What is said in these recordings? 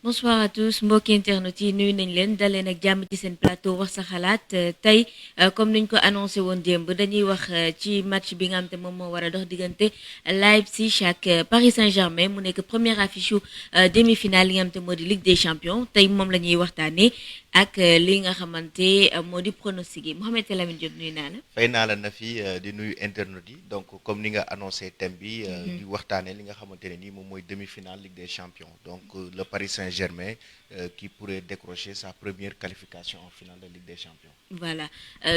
Bonsoir à tous mbokki internet yi nuyu nañ leen daleen ak jàmm ci seen plateau wax sa xalaat tey comme niñ ko annoncé woon démb dañuy wax ci match bi nga xam te moom moo war a dox diggante Leipzig ak Paris Saint-Germain mu nekk première affiche yu demi-finale yi nga xam te moo di Ligue des Champions tey moom la ñuy waxtaanee ak li nga xamante moo di pronostic yi Mouhamed Lamine Diop nuyu naa la. fay naa la na fi di nuyu internet yi donc comme ni nga annoncé thème bi. di waxtaanee li nga xamante ne nii moom mooy demi-finale Ligue des Champions donc le Paris Saint-Germain qui pourrait décrocher sa première qualification en finale de Ligue des Champions. Voilà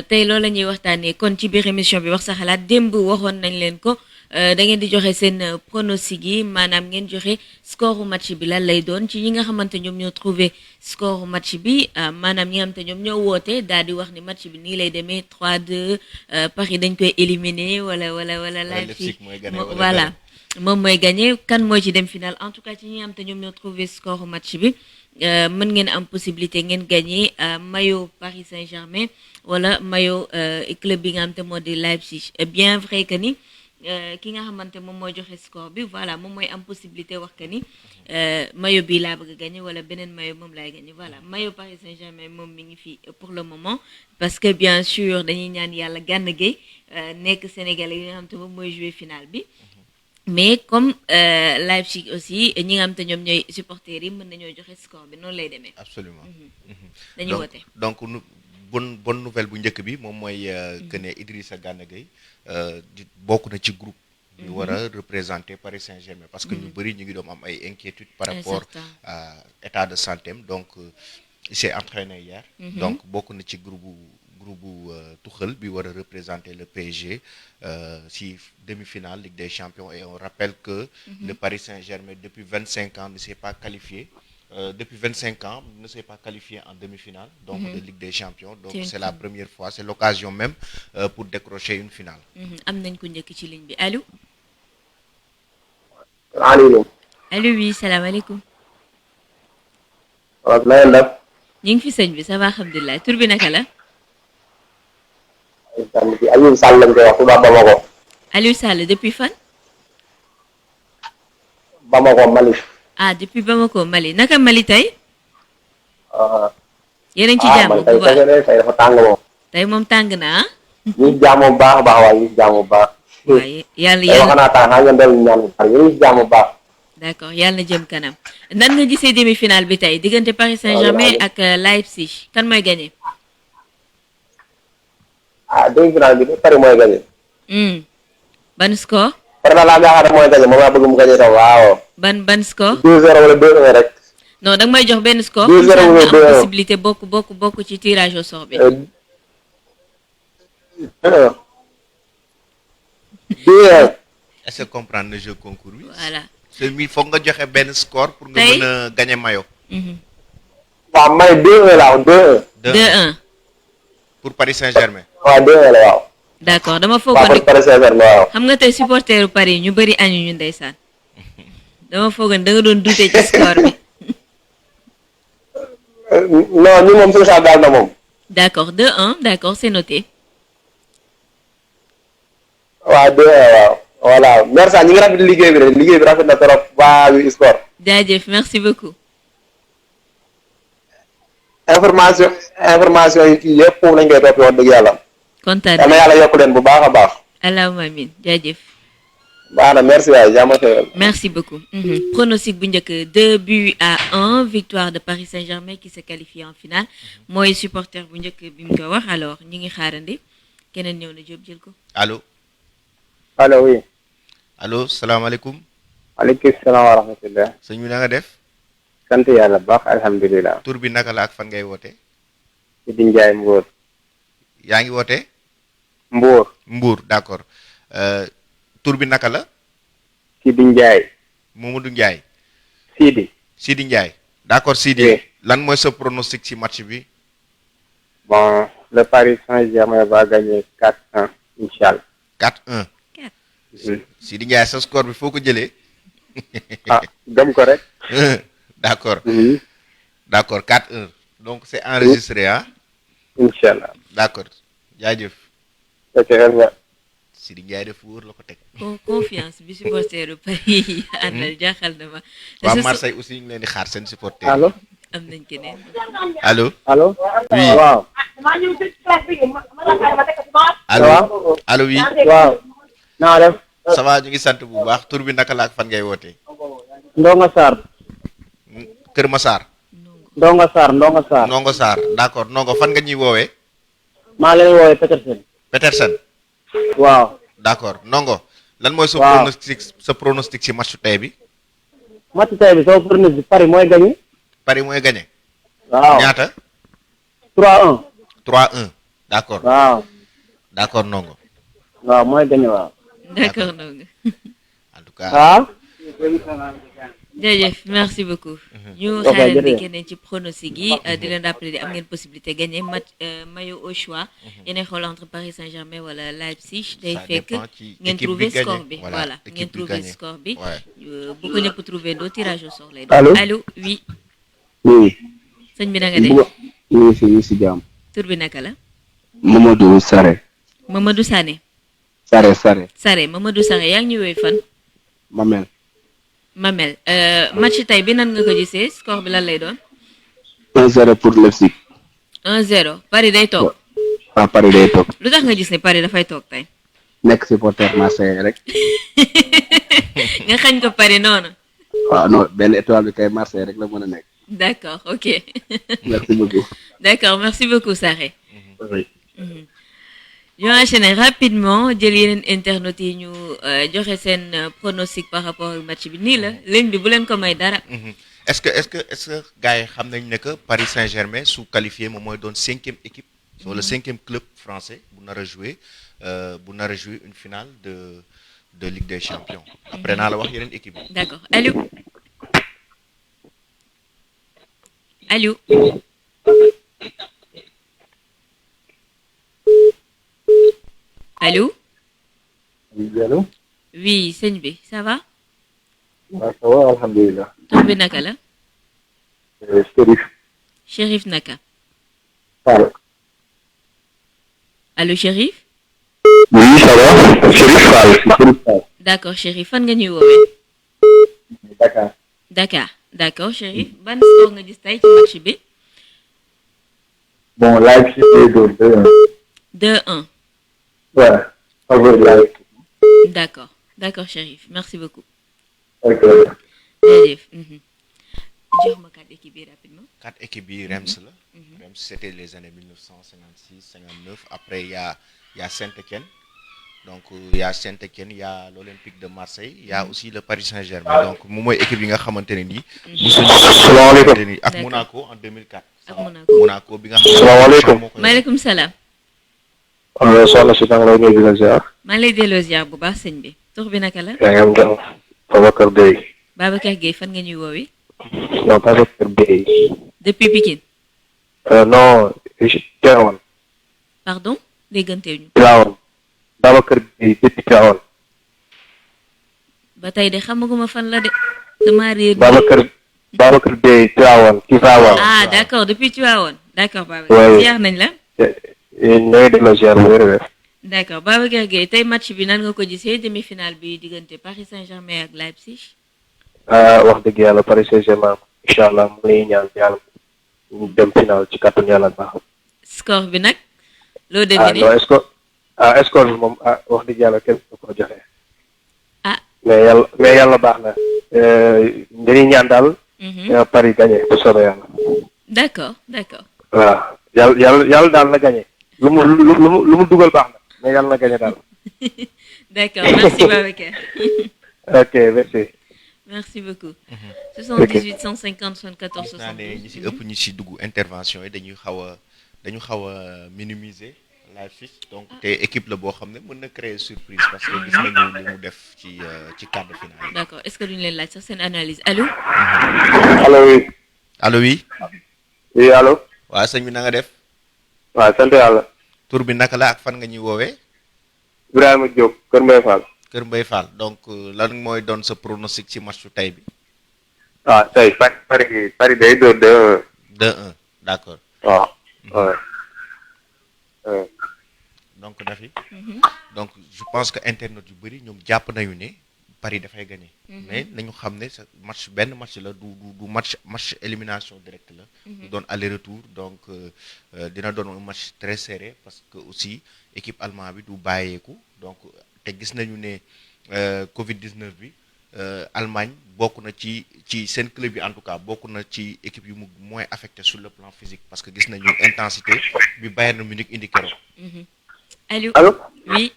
tey loolu la ñuy waxtaanee kon ci biir émission bi wax sa xalaat démb waxoon nañ leen ko da ngeen di joxe seen pronostic yi maanaam ngeen joxe score match bi lan lay doon ci ñi nga xamante ñoom ñoo trouvé score match bi maanaam ñi nga xamante ñoom ñoo woote daal di wax ni match bi nii lay demee 3-2 Paris dañ koy éliminer wala Leipzig voilà moom mooy gagné kan mooy ci dem final en tout cas ci ñi nga xamante ñoom ñoo trouvé score match bi mën ngeen am possibilité ngeen gagné maillot Paris Saint-Germain wala maillot club bi nga xamante moo di Leipzig bien vrai que ni ki nga xamante moom mooy joxe score bi voilà moom mooy am possibilité wax que ni maillot bi laa bëgg a gagné wala beneen maillot moom laay gagné voilà maillot Paris Saint-Germain moom mi ngi fi pour le moment parce que bien sûr dañuy ñaan yàlla Gana Gueye nekk Sénégalais yi nga xamante moom mooy jouer final bi mais comme Leipzig aussi ñi nga xamante ñoom ñooy supporters yi mën nañoo joxe score bi noonu lay demee. absolument dañuy woote donc bonne nouvelle bu njëkk bi moom mooy que ne Idrissa Gana Gueye bokk na ci groupe bi war a représenter Paris Saint-Germain parce que ñu bëri ñu ngi doon am ay inquiétudes par rapport à état de santé donc il s'est entraîné hier donc bokk na ci groupe Tuchel bi war a représenter le PSG si demi-finale Ligue des Champions et on rappelle que le Paris Saint-Germain depuis 25 ans ne s'est pas qualifié depuis 25 ans ne s'est pas qualifié en demi-finale donc de Ligue des Champions donc c'est la première fois c'est l'occasion même pour décrocher une finale. am nañ ko njëkk ci ligne bi allo. allo. allo oui salaamaaleykum. waaw na ngeen def. ñu ngi fi sëñ bi ça va alhamdulilah tur bi naka la. Aliou Sall lañ koy wax Touba Bamako. Aliou Sall depuis fan. Bamako Mali. ah depuis Bamako Mali naka Mali tey. yéen a ngi ci jàmm bu tey tey dafa tàng moom. tey moom tàng na ah. ñu ngi jàmm bu baax a baax waaye ñu ngi jàmm bu baax. waaye yàlla tey wax naa tàng ngeen dellu ñaan bu baax ñu ngi jàmm bu baax. d'accord yàlla na jëm kanam nan nga gisee demi-finale bi tey diggante Paris Saint-Germain ak Leipzig kan mooy gagné. demi-finale bi Paris mooy gagné. ban score. Paris daal laa yaakaar mooy gagné moom laa bëgg mu gagné tam waaw. ban score. 2-0 wala 2-1 rek. non danga may jox benn score. 2-0 wala 2-1 am possibilité bokk ci tirage au sort bi. 2-1. 2-1. est-ce que comprendre le jeu concours bi. voilà. mi foog nga joxe benn score pour nga mën a gagner maillot. waaw may 2-1 la waaw 2-1. 2-1. pour Paris Saint-Germain. waaw 2-1 la waaw. d'accord dama waaw foogoon pour Paris Saint-Germain waaw. xam nga tey supporteru Paris ñu bëri añu ñu ndeysaan dama foogoon da nga doon douter ci score bi. non ñu moom suñu saa daal na moom. d'accord 2-1 d'accord c'est noté. waaw 2-1 waaw. voilà merci ñu ngi rafetlu liggéey bi rek liggéey bi rafet na trop waa yu sport. jaajëf merci beaucoup. information yi kii yëpp foofu lañ koy toppee wax dëgg yàlla. kontaan yal na yàlla yokk leen bu baax a baax. allahumma amin jaajëf. baax na merci waay jàmm xewal. merci beaucoup. pronostic bu njëkk 2-1 victoire de Paris Saint-Germain qui se qualifie en finale mooy supporter bu njëkk bi mu ko wax alors ñu ngi xaarandi keneen ñëw na Diop jël ko. allo. allo oui. allo salaamaaleykum. maaleykum salaam wa rahmatulah. sëñ bi na nga def. sant yàlla baax alhamdulilah. tur bi naka la ak fan ngay woote. Sidi Ndiaye Mbour. yaa ngi woote. Mbour. Mbour d'accord tur bi naka la. Sidi Ndiaye. Mamadou Ndiaye. Sidi Ndiaye. d'accord Sidi. Oui. lan mooy sa pronostic ci match bi. bon le Paris Saint-Germain va gagner 4-1 inchallah. 4-1. Sidi Ndiaye sa score bi foo ko jëlee. gëm ko rek. d'accord. d'accord 4-1 donc c'est enregistré ah. inchallah. d'accord jaajëf. ok. Sidi Ndiaye def wóor la ko teg. confiance bi supporteru Paris yi àndal jaaxal na ma. waa Marseille aussi ñu ngi leen di xaar seen supporter. allo am nañ keneen. allo. allo. oui waaw. allo. allo oui. waaw. naa def. ça va ñu ngi sant bu baax tur bi naka la ak fan ngay wootee. Ndonga Sarr. Kër Massar. Ndonga Sarr Ndonga Sarr. Ndongo Sarr d'accord Ndongo fan nga ñuy woowee. maa leen woowee Petersen. Petersen. waaw. d'accord Ndongo. lan mooy sa waaw. pronostic ci match tey bi. match tey bi sama pronostic Paris mooy gagné. Paris mooy gagné. waaw ñaata. 3-1. 3-1. d'accord waaw. d'accord Ndongo. waaw mooy gagné waaw. d'accord donc. en tout cas. ah. jërëjëf merci beaucoup. ñu ok xaaral di jërëjëf. keneen ci pronostic yi di leen rappeler di am ngeen possibilité gagner match maillot au choix. yéenay xool entre Paris Saint-Germain wala Leipzig. day Ça fekk dépend ci ngeen équipe trouver bi gagné. score bi. Voilà, voilà équipe ngeen bi trouver gagné. score bi. Ouais. bu ko ñëpp trouver doo tirage au sort lay Allô? allo oui oui. sëñ bi na nga de ñu ngi si jàmm. tur bi naka la. Mamadou Sare. Mamadou Sané. Sare Sare. Sare Mamadou Sare yaa ngi ñu woy fan. Mamel. Mamel match tey bi nan nga ko gisee score bi lan lay doon. 1-0 pour Leipzig. 1-0 Paris day toog. waaw Paris day toog. lu tax nga gis ne Paris dafay toog tey. nekk supporter Marseille rek. nga xañ ko Paris noonu. waaw non benn étoile bi kay Marseille rek la mën a nekk. d'accord ok. merci beaucoup. d'accord merci beaucoup Saré. oui. ñu enchaîner rapidement jël yeneen internautes yi ñu joxe seen pronostic par rapport au match bi nii la ligne bi bu leen ko may dara. est-ce que gars yi xam nañ ne que Paris Saint-Germain su qualifié moom mooy doon 5e équipe. sur le 5e club français bu nar a jouer une finale de Ligue des Champions. après naa la wax yeneen équipe yi. d'accord allô allô. allô. allo. oui sëñ bi ça va. waaw ça va alhamdulilah. tur bi naka la. Chérif Chérif naka. Fall. allô Chérif. oui ça va. Chérif Fall. Chérif Fall. d'accord Chérif fan nga ñuy woowee. Dakar. Dakar d'accord Chérif ban score nga gis tey ci match bi. bon Leipzig day door 2-1. 2-1 voilà. favori Leipzig. d'accord Chérif merci beaucoup. ok. jërëjëf. jox ma carte équipe bi rapidement. 4 équipes yi Reims la. Reims c'était les années 1956 59 après il y a Saint-Étienne. donc il y a Saint-Étienne, il y a l'Olympique de Marseille, il y a aussi le Paris Saint-Germain. Donc moom mooy équipe yi nga xamante ne nii. salaamaaleykum. ak Monaco en 2004. ak Monaco. Monaco bi nga xam ne. salaamaaleykum. maaleykum salaam. soxna si maa ngi lay nuyu di la ziar. maa ngi lay delloo ziar bu baax sëñ bi. tur bi naka la. yaa ngi am jàmm. Babacar Beye. Babacar Gueye fan nga ñuy woowee. non Babacar Beye. depuis Pikine. non Tivaouane. pardon déggantewuñu. Tivaouane. Babacar Beye depuis Tivaouane. ba tey de xamaguma fan la de. dama réer. Babacar Beye Tivaouane. ah d'accord depuis Tivaouane. d'accord Babacar Ouais. ziar nañ la. ñooy de la ziar bu wér wér. d'accord Babacar Gueye tey match bi nan nga ko gisee demi-finale bi diggante Paris Saint-Germain ak Leipzig. wax dëgg yàlla Paris Saint-Germain incha allah mu ngi ñaan yàlla ñu dem final ci kàttanu yàlla baax. score bi nag. loo ah deviné. non score bi moom wax dëgg yàlla kenn du ko joxe. ah. mais yàlla baax na. dañuy ñaan daal. Paris gagné bu soobee yàlla. d'accord waaw yàlla daal na gagné. lu mu dugal baax na mais yàlla na gagné daal. d'accord merci Babacar. ok merci. merci beaucoup. 78 150 74 gis naa ne 72. ñi si ëpp ñi si dugg intervention yi dañu xaw a minimiser Leipzig donc te équipe la boo xam ne mën na créer surprise parce que gis nañu li mu def ci quart de finale yi. d'accord est-ce que duñu leen laaj sax seen analyse allô. allo oui. allo oui. oui allo. waaw sëñ bi na nga def. waaw sant yàlla. tur bi naka la ak fan nga ñuy woowee. Ibrahima Diop Kër Mbaye Fall. Kër Mbaye Fall donc lan mooy doon sa pronostic ci match su tey bi. waaw tey Paris day door 2-1. 2-1 d'accord. waaw. donc Nafi donc je pense que internet yu bëri ñoom jàpp nañu ne Paris dafay gagné. mais nañu xam ne sa match benn match la du match élimination directe la. du doon aller retour donc dina doon un match très serré parce que aussi équipe allemande bi du bàyyeeku donc te gis nañu ne Covid 19 bi Allemagne bokk na ci seen club yi en tout cas bokk na ci équipe yu mu moins affecté sur le plan physique parce que gis nañu intensité bi Bayern Munich indi keroog. allo allo. oui.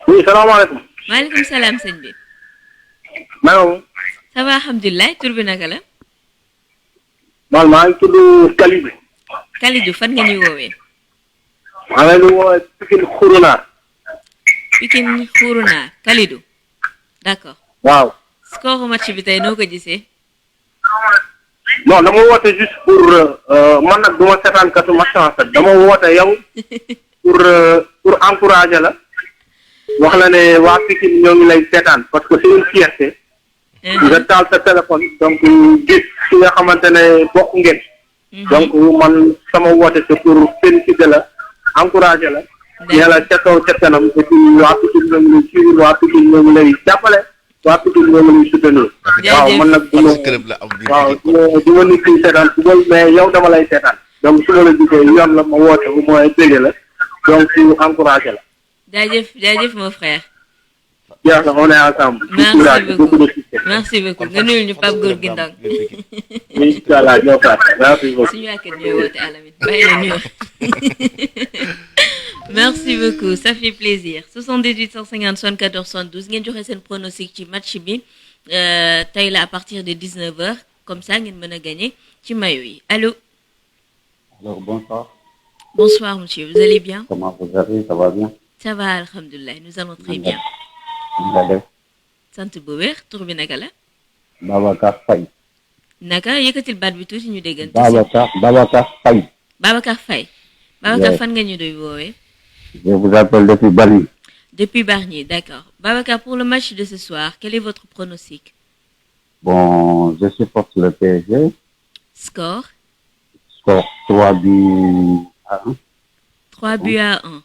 oui salaamaaleykum. maaleykum salaam sëñ bi. maanaam. ça va alhamdulilah tur bi naka la. man maa ngi tudd Kalidou. Kalidou fan nga ñuy woowee. maa ngi leen di woowee Pikine Xuruna. Pikine Xuruna Kalidou. d'accord. waaw. score match bi tey noo ko gisee. non dama woote juste pour man nag du ma seetaan katu match en fait dama woote yow pour encourager la. wax la ne waa Pikine ñoo ngi lay seetaan parce que c'est une fierté. nga taal sa téléphone donc gis ki nga xamante ne bokk ngeen. donc man sama woote c'est pour féliciter la encourager la. nee la ca kaw ca kanam et puis waa Pikine ñoo ngi lay suivre waa Pikine ñoo ngi lay jàppale waa Pikine ñoo ngi lay soutenir. waaw man nag club la am waaw du ma nit ki seetaan football mais yow dama lay seetaan donc su ma la gisee yoon la ma woote bu mooy dégg la donc encourager la. jaajëf mon frère. Bien, on est ensemble. Merci beaucoup nga nuyul ñu Pape Gorgui Ndong. Inch'Allah ñoo faat merci beaucoup. suñu ak ñooy woote Alamine bàyyi la nuyu. Merci beaucoup ça fait plaisir 78 150 74 72 ngeen joxe seen pronostic ci match bi tey la à partir de 19h comme ça ngeen mën a gagner ci maillot yi allo. Alors bonsoir. Bonsoir monsieur, vous allez bien? Comment vous allez? Ça va bien? Ça va alhamdoulilah, nous allons très bien. sant bu wér tur bi naka la. Babacar Faye. naka yëkkatil baat bi tuuti ñu déggante. Babacar Faye. Babacar Faye. Babacar fan nga ñu doy woowee. Je vous appelle depuis Bargny. Depuis Bargny, d'accord. Babacar, pour le match de ce soir, quel est votre pronostic? Bon, je supporte le PSG. Score? Score 3 buts à 1. 3 buts à 1.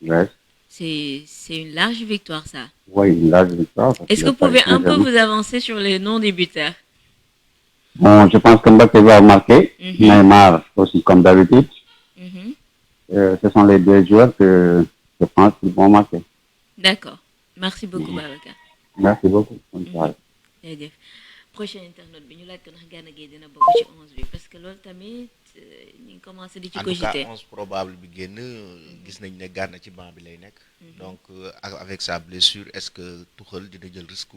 Ouais. C'est une large victoire, ça. Oui, une large victoire. Est-ce que vous pouvez un peu vous avancer sur les noms des buteurs? Bon, je pense que Mbappé va marquer. Neymar aussi, comme d'habitude. Ce sont les deux joueurs que je pense qu'ils vont marquer. D'accord. Merci beaucoup, Babacar. Merci beaucoup. Bonne soirée. Jërëjëf. Prochain internaute bi ñu laaj ko ndax Gana Gueye dina bokk ci 11 bi parce que loolu tamit ñu ngi commencé di ci cogiter. En tout cas 11 probable bi génn gis nañ ne Gana ci banc bi lay nekk. donc avec sa blessure est-ce que Tuchel dina jël risque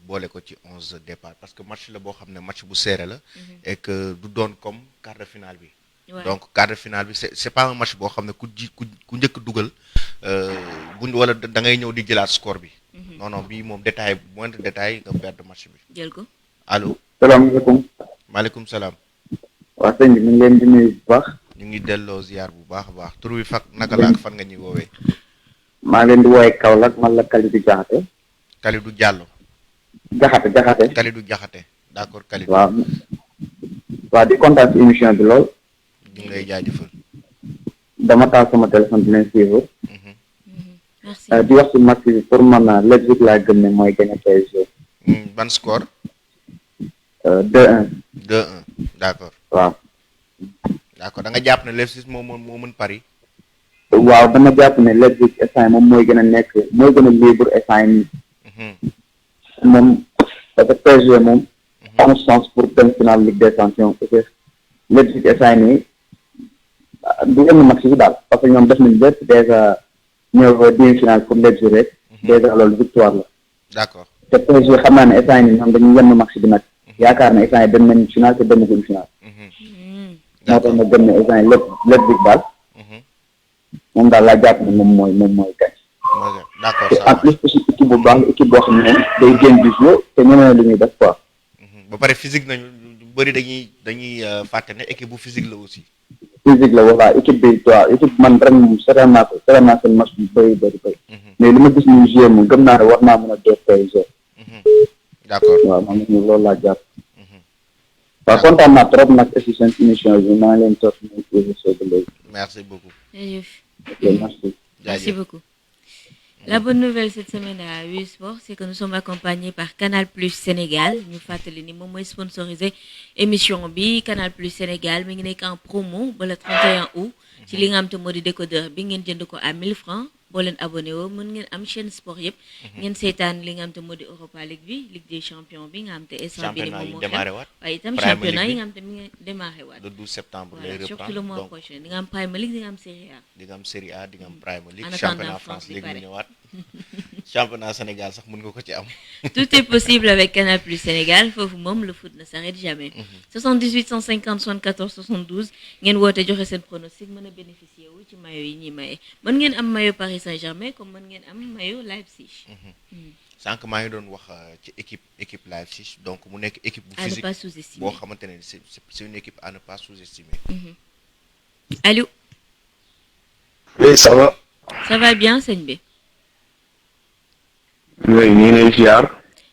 boole ko ci 11 départ parce que match la boo xam ne match bu serré la. et que du doon comme quart de finale bi. donc quart de finale bi c'est pas un match boo xam ne ku njëkk dugal buñ wala da ngay ñëw di jëlaat score bi. non bii moom détail moindre détail nga perdre match bi. jël ko allo. salaamaaleykum. maaleykum salaam. waa sëñ bi ñu ngi leen di nuyu bu baax. ñu ngi delloo ziar bu baax a baax tur wi fak naka la ak fan nga ñuy woowee. maa leen di woowee Kaolack man la Kalidou Diakhaté. Kalidou Diallo. Diakhaté. Kalidou Diakhaté d'accord Kalidou. waaw di kontaan ci émission bi lool. ñu ngi lay jaajëfal. dama taal sama téléphone di leen suivre. merci. di wax ci match bi pour man Leipzig laa gëm ne mooy gagné PSG. ban score. 2-1. 2-1 d'accord. waaw. d'accord da nga jàpp ne Leipzig moo mën Paris. waaw dama jàpp ne Leipzig instant moom mooy gën a nekk mooy gën a libre instant nii. moom parce que PSG moom. am chance pour dem final Ligue des Champions parce que Leipzig instant nii du yenn match yi daal parce que ñoom def nañu lépp déjà ñëw demi-finale pour Leipzig rek. déjà loolu victoire la. d'accord te PSG xam naa ne instant nii ñoom dañuy yenn match bi nag. yaakaar ne instant yi dem nañu final te dem nañu final. moo tax ma gëm ne instant yi Leipzig daal. moom daal laa jàpp ne moom mooy gañ. d'accord te en plus aussi équipe bu baax équipe boo xam ne moom day génn du jeu te ñeneen li ñuy def quoi. ba pare physique nañu bëri dañuy fàtte ne équipe bu physique la aussi. physique la voilà équipe bi waaw équipe man ren moom seetaan naa seen match bu bëri. mais li ma gis ñu joué moom gëm naa ne war naa mën a def PSG. d'accord waaw man mii loolu laa jàpp. waaw kontaan naa trop nag aussi seen émission bi maa ngi leen toog ñu émission bi léegi. merci beaucoup. Ok, merci. Merci jaajëf. beaucoup. La bonne nouvelle cette semaine à UI Sport, c'est que nous sommes accompagnés par Canal Plus Sénégal. Ñu fàttali ni moom mooy sponsorisé émission bi Canal Plus Sénégal mi ngi nekk en promo ba le 31 août ci li nga xam te moo di décodeur bi ngeen jënd ko à 1000 francs boo leen abonné woo mën ngeen am chaîne sport yëpp ngeen seetaan li nga xam te moo di Europa League bi Ligue des champions bi nga xam te instant bi ni championnat moom yi moo démarré xew waat waaye itam Premier championnat yi League nga xam te mi ngi démarré waat le 12 septembre lay voilà surtout reprendre le mois donc prochain di nga am Premier League di nga am Serie A di nga am Série A di nga am Premier League En attendant, championnat France France di léegi pare. mu ñëwaat championnat Sénégal sax mën nga ko ci am. Tout est possible avec Canal Plus Sénégal. Foofu moom le foot ne s'arrête jamais. 78 150 74 72 ngeen woote joxe seen pronostic mën a bénéficier wu ci maillot yi ñuy maye mën ngeen am maillot Paris Saint-Germain comme mën ngeen am maillot Leipzig. sànq maa ngi doon wax ci équipe Leipzig donc mu nekk équipe bu À ne physique pas sous-estimer. boo xamante ne c'est une équipe à ne pas sous-estimer. Allô, Oui, ça va. ça va bien sëñ bi. Oui, ñu ngi lay ziar.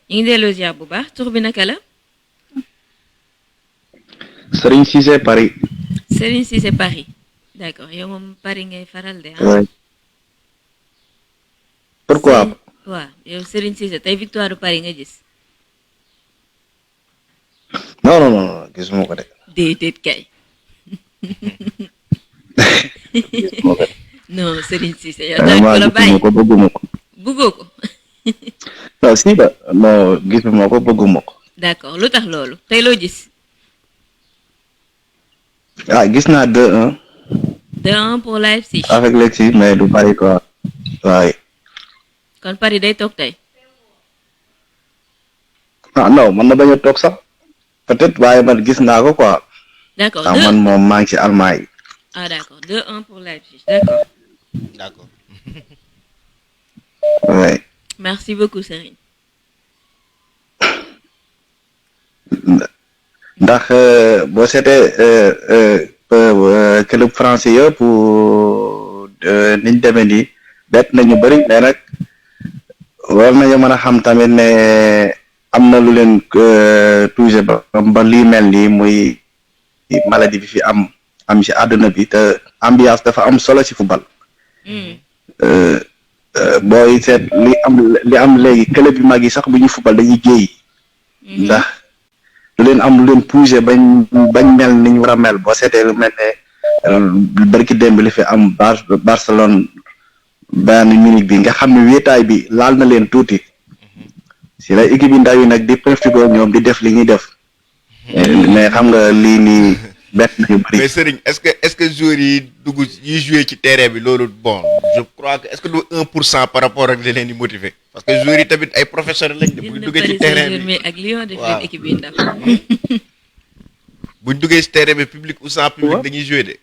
ñu ngi delloo ziar bu baax tur bi naka la. Serigne Cissé Paris. Serigne Cissé Paris. D'accord yow moom Paris ngay faral de ah. Oui. Pourquoi? waaw yow Serigne Cissé tey victoire du Paris nga gis. Non, non, non, gisuma ko de. déedéet kay. Gisuma ko de. non Serigne Cissé yow tamit ku Vraiment la bàyyi gisuma ko bëgguma ko. bëggoo ko. Non, si ba non gisuma ko bëgguma ko. D'accord lu tax loolu tey loo gis. Ah, gis naa 2-1 2-1 pour Leipzig. avec Leipzig mais du bari quoi. waaye. kon Paris day toog tey. Ah non man na bañ a toog sax peut-être waaye man gis naa ko quoi. D'accord ndax man moom maa ngi ci Allemagne. ah d'accord 2-1 pour Leipzig d'accord. D'accord. Oui. Merci beaucoup Serigne. ndax boo seetee club français yëpp niñ demee nii bett nañu bëri mais nag war nañu mën a xam tamit ne am na lu leen touché ba lii mel nii muy maladie bi fi am ci àdduna bi te ambiance dafa am solo ci football. booy seet li am léegi club yu mag yi sax bu ñuy football dañuy géey ndax lu leen am lu leen poussé bañ mel ni ñu war a mel boo seetee lu mel ne barki démb li fi am Barcelone Bayern Munich bi nga xam ne wéetaay bi laal na leen tuuti si la équipe yi ndaw yi nag di profité ñoom di def li ñuy def mais xam nga lii nii bett nañu bëri. Mais Serigne est-ce que joueurs yi dugg yi joué ci terrain bi loolu bon je crois que est-ce que du 1% par rapport ak li leen di motiver parce que joueurs yi tamit ay professionnels lañ de bu ñu duggee ci terrain bi mais ak Lyon def waaw. leen équipe yi ndax. bu ñu duggee ci terrain bi public ou sans public dañuy joué de.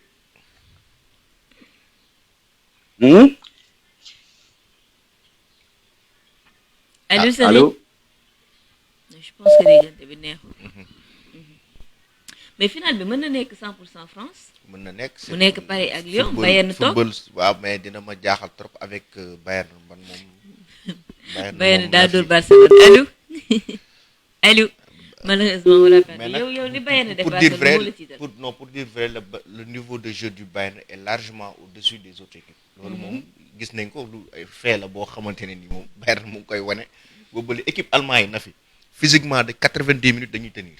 Allô Serigne. Allô. Je pense que déggante bi neexul. mais final bi mën na nekk 100% France. mën na nekk mu nekk Paris ak Lyon football- Bayern toog football waaw mais dina ma jaaxal trop avec Bayern man moom. Bayern moom daa la fi- dóor Barcelone allô allô malheureusement wala mais perte nag yow li Bayern def pour dire Barcelone vrai moo la tiital. pour dire vrai le niveau de jeu du Bayern est largement au-dessus des autres équipes. loolu moom gis nañ ko lu ay fait la boo xamante ne ni moom Bayern mu ngi koy wane boobu ba équipe allemand yi na fi physiquement de 90 minutes dañuy tenir.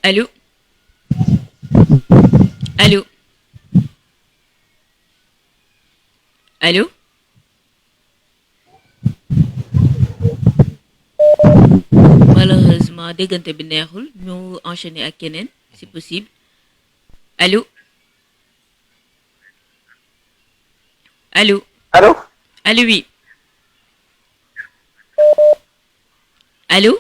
Allô allô allô malheureusement déggante bi neexul ñu enchaîner ak keneen si possible allô allô allo allô oui allô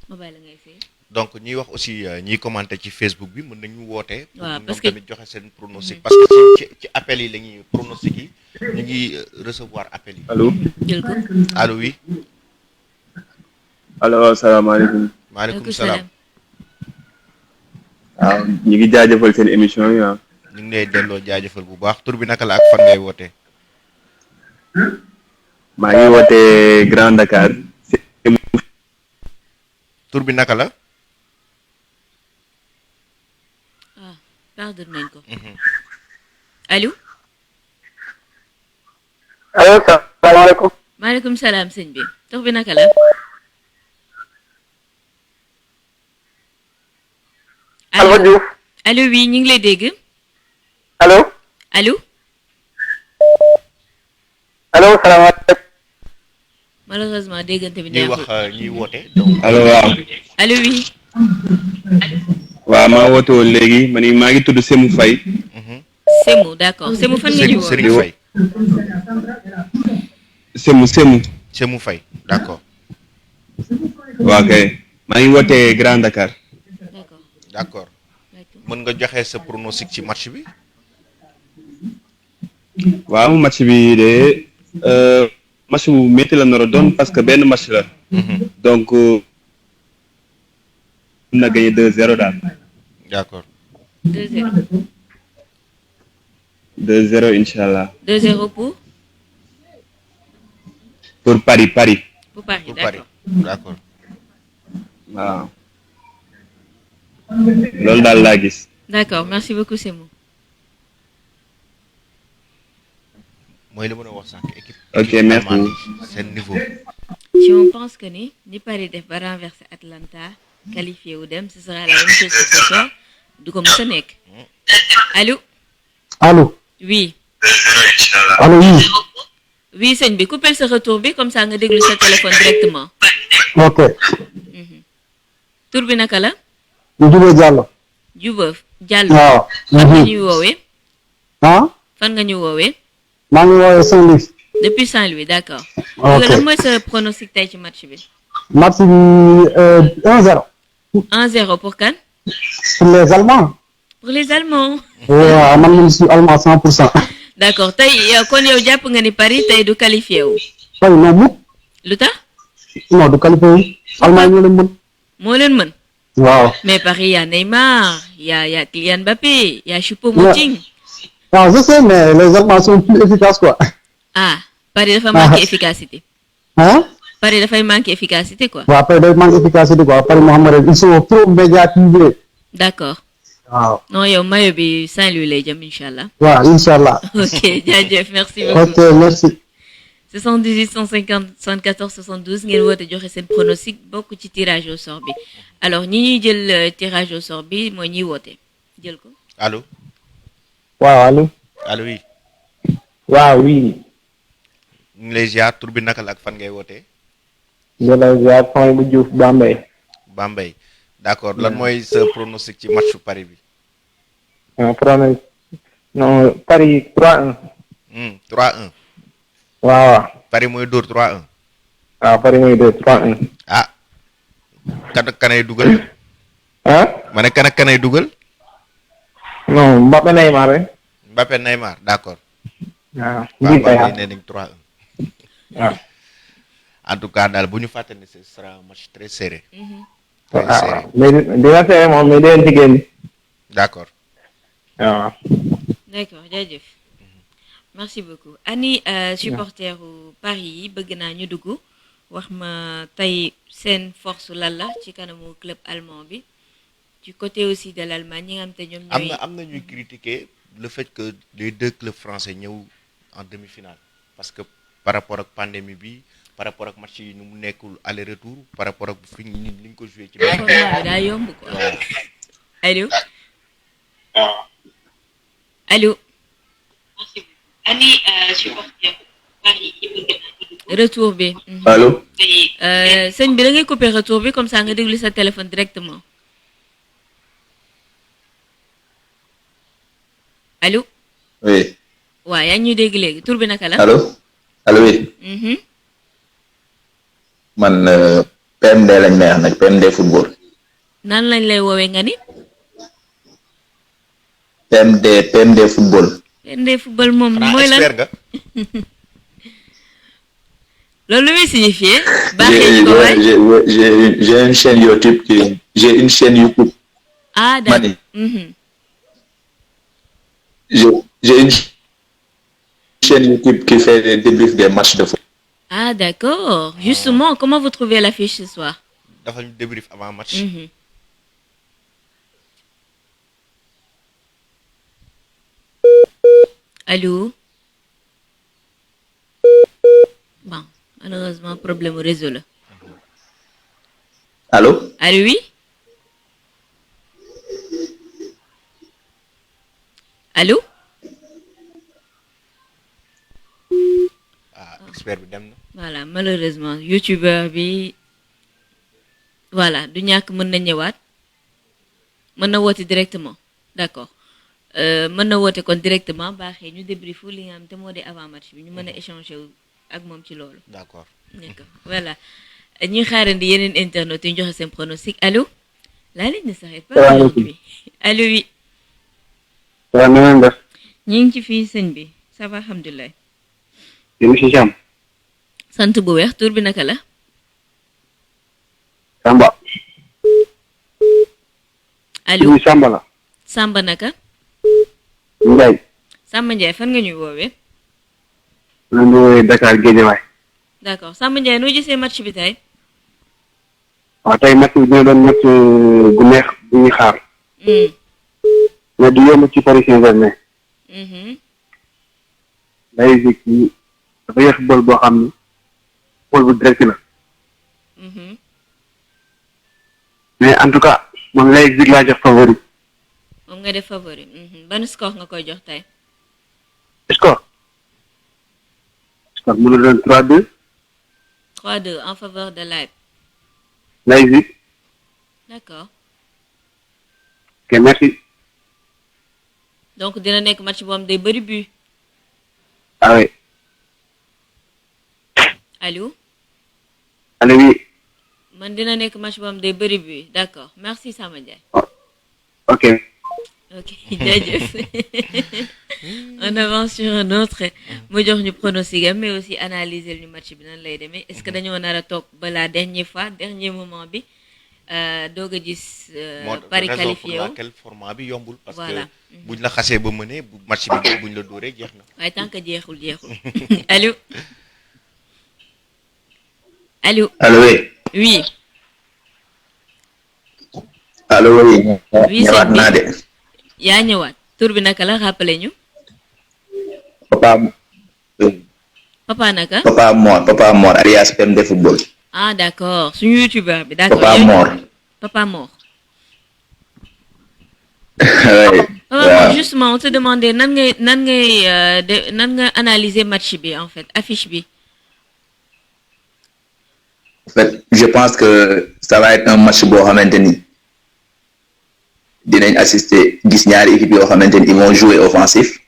ma bàyyi la ngay fay. donc ñuy wax aussi ñiy commenter ci Facebook bi mën nañu woote. waaw pour parce ñoom que- tamit joxe seen pronostic parce que ci appel yi la ñuy pronostic yi ñu ngi recevoir appel yi. allo. jël ko. allo oui. allo asalaamaaleykum. maaleykum salaam. waaw ñu ngi jaajëfal seen émission yi ah. ñu ngi lay delloo jaajëfal bu baax tur bi naka la ak fan ngay wootee. maa ngi wootee Grand Dakar. tur bi naka la. pardon nañ ko. allo. allo salaamaaleykum. maaleykum salaam sëñ bi tur bi naka la. Alpha Diouf. allo oui ñu ngi lay dégg. allo. allo. allo salaamaaleykum. malheureusement déggante bi ñuy neexul. wax ñuy woote donc. allo waaw. allo oui. waaw maa woote woon léegi maa ngi tudd Sémou Faye. Sémou d'accord Sémou fan nga ñu woo. Serigne Faye. Sémou. Sémou Faye d'accord. waaw kay maa ngi wootee Grand Dakar. d'accord d'accord d'accord. mën nga joxe sa pronostic ci match bi. waaw match bi de match bu métti la nar a doon parce que benn match la. donc mën na gagné 2-0 daal. d'accord. 2-0. 2-0 incha allah. 2-0 pour Paris. pour Paris d'accord. d'accord. waaw. loolu daal laa gis. d'accord merci beaucoup Sémou. mooy li mën a wax sànq équipe. Ok, merci. allemande yi seen niveau. si on pense que ni Paris def ba renverser Atlanta qualifié wu dem ce sera la même chose que ce soir du ko mës a nekk. allo. allo. oui. allo oui. oui sëñ bi coupé sa retour bi comme ça nga déglu sa téléphone directement. ok. tur bi naka la. Ndiouba Diallo. Juba Diallo. waaw. fan nga ñuy woowee. ah. fan nga ñu woowee. maa ngi woowee Saint-Louis. depuis Saint-Louis d'accord. ok lan mooy sa pronostic tey ci match bi. match bi 1-0 1-0 pour kan. pour les Allemands. pour les Allemands. waaw man man suis allemand 100%. d'accord tey kon yow jàpp nga ni Paris tey du qualifié wu. Paris non mukk lu tax. non du qualifié wu. Allemagne ñoo leen mën. moo leen mën. waaw. mais Paris y a Neymar y a Kylian Mbappé y a Choupo-Moting. waaw je sais mais les Allemands sont plus efficaces quoi. ah Paris dafa manqué efficacité. hein. Paris dafay manqué efficacité quoi. waaw Paris day manque efficacité quoi Paris Mohamed ils sont trop médiatisés. d'accord. waaw. non yow mayo bi Saint-Louis lay jëm incha allah. waaw incha allah. ok jaajëf merci beaucoup. ok merci. 78 150 74 72 ngeen woote joxe seen pronostic bokk ci tirage au sort bi alors ñi ñuy jël tirage au sort bi mooy ñiy woote jël ko. allo. waaw allo. allo oui. waaw oui. ñu ngi lay ziar tur bi naka la ak fan ngay wootee. jërëjëf ziar Fane bu Diouf Bambey. Bambey d'accord lan mooy sa pronostic ci matchu Paris bi. pronostic non Paris 3-1. 3-1. waaw. Paris mooy dóor 3-1. waaw Paris mooy dóor 3-1. ah. kan ak kanay dugal. ah. ma ne kan ak kanay dugal. non Mbappé Neymar rek. Mbappé Neymar d'accord. waaw. waaw waaw nee nañ 3-1. waaw. en tout cas daal bu ñu fàttali ne ce sera un match très serré. très ah serré mais dina serré moom mais dinañ ci génn. d'accord. waaw. d'accord jaajëf merci beaucoup Ani supporter u Paris yi bëgg naa ñu dugg wax ma tey seen force lan la ci kanamu club allemand bi du côté aussi de l'Allemagne ñi nga xam te ñoom ñooy. am na ñuy critiquer le fait que les deux clubs français ñëw en demi-finale parce que par rapport ak pandémie bi par rapport ak match yi nu mu nekkul aller-retour par rapport ak fi ñu li ñu ko joué ci benn format bi daa yomb quoi. allo. allo. Ani supporter Paris yi bëgg naa retour bi. allo. sëñ bi da ngay couper retour bi comme ça nga déglu sa téléphone directement. allo. oui. waaw yaa ngi ñuy dégg léegi tur bi naka la. allo. allo oui. man PMD lañ may wax nag PMD football. nan lañ lay woowee nga ni. PMD football. PMD football moom mooy lan expert nga. loolu lu muy signifier. baaxee ñu ko waay j'ai une chaîne YouTube j'ai une chaîne YouTube. ah d'accord. j'ai une chaîne YouTube qui fait des débriefs des matchs de foot. ah d'accord justement comment vous trouvez l'affiche ce soir. dafa ñu débrief avant match. Allô. Bon, malheureusement problème au réseau là. Allô. Allô, oui. Allô. ah expert bi dem na. Voilà, malheureusement youtubeur bi voilà du ñàkk mën na ñëwaat mën na woote directement d'accord mën na woote kon directement baaxee ñu débriefu li nga xam te moo di avant match bi ñu mën a échanger wu ak moom ci loolu. d'accord. D'accord voilà ñuy xaarandi yeneen internautes yi ñu joxe seen pronostic allo la ligne ne s'arrête pas aujourd'hui allo oui waaw na ngeen def. ñu ngi ci fii sëñ bi ça va alhamdulilah. yéen a si jàmm. sant bu weex tur bi naka la. Samba. allo oui Samba la. Samba naka. Ndiaye. Samba Ndiaye fan nga ñuy woowee. man de woowee Dakar Guédiawaye. d'accord Samba Ndiaye noo gisee match bi tey. waaw tey match bi dina doon match bu neex bu ñuy xaar. mais du yomb ci Paris Saint-Germain. Leipzig yi dafa yor football boo xam ni football bu direct la. mais en tout cas man Leipzig laa jox favori. moom nga def favori. ban score nga koy jox tey. score mu ngi doon 3-2. 3-2 en faveur de Leipzig. d'accord. ok merci. donc dina nekk match boo am day bëri but. ah oui. allo. allo oui. man dina nekk match boo am day bëri but d'accord merci Samba Ndiaye. ok. ok jaajëf on avance sur un autre mu jox ñu pronostic mais aussi analyser ñu match bi nan lay demee est-ce que dañoo nar a toog ba la dernière fois dernier moment bi doog a gis. Paris qualifié wu quel format bi yombul. parce voilà. que buñ la xasee ba mënee bu match bi buñ la dóoree jeex na. waaye tant que jeexul allo. allo. allo oui. oui. allo oui. oui ñëwaat naa de. yaa ñëwaat tur bi naka la rappelé ñu. papa naka. Papa Mor alias PM de football. ah d'accord suñu youtubeur bi d'accord. Papa Mor. oui. Papa Mor justement on te demandait nan nga analyser match bi en fait affiche bi. En fait je pense que ça va être un match boo xamante ni dinañ assister gis ñaari équipe yoo xamante ni ils vont jouer offensif.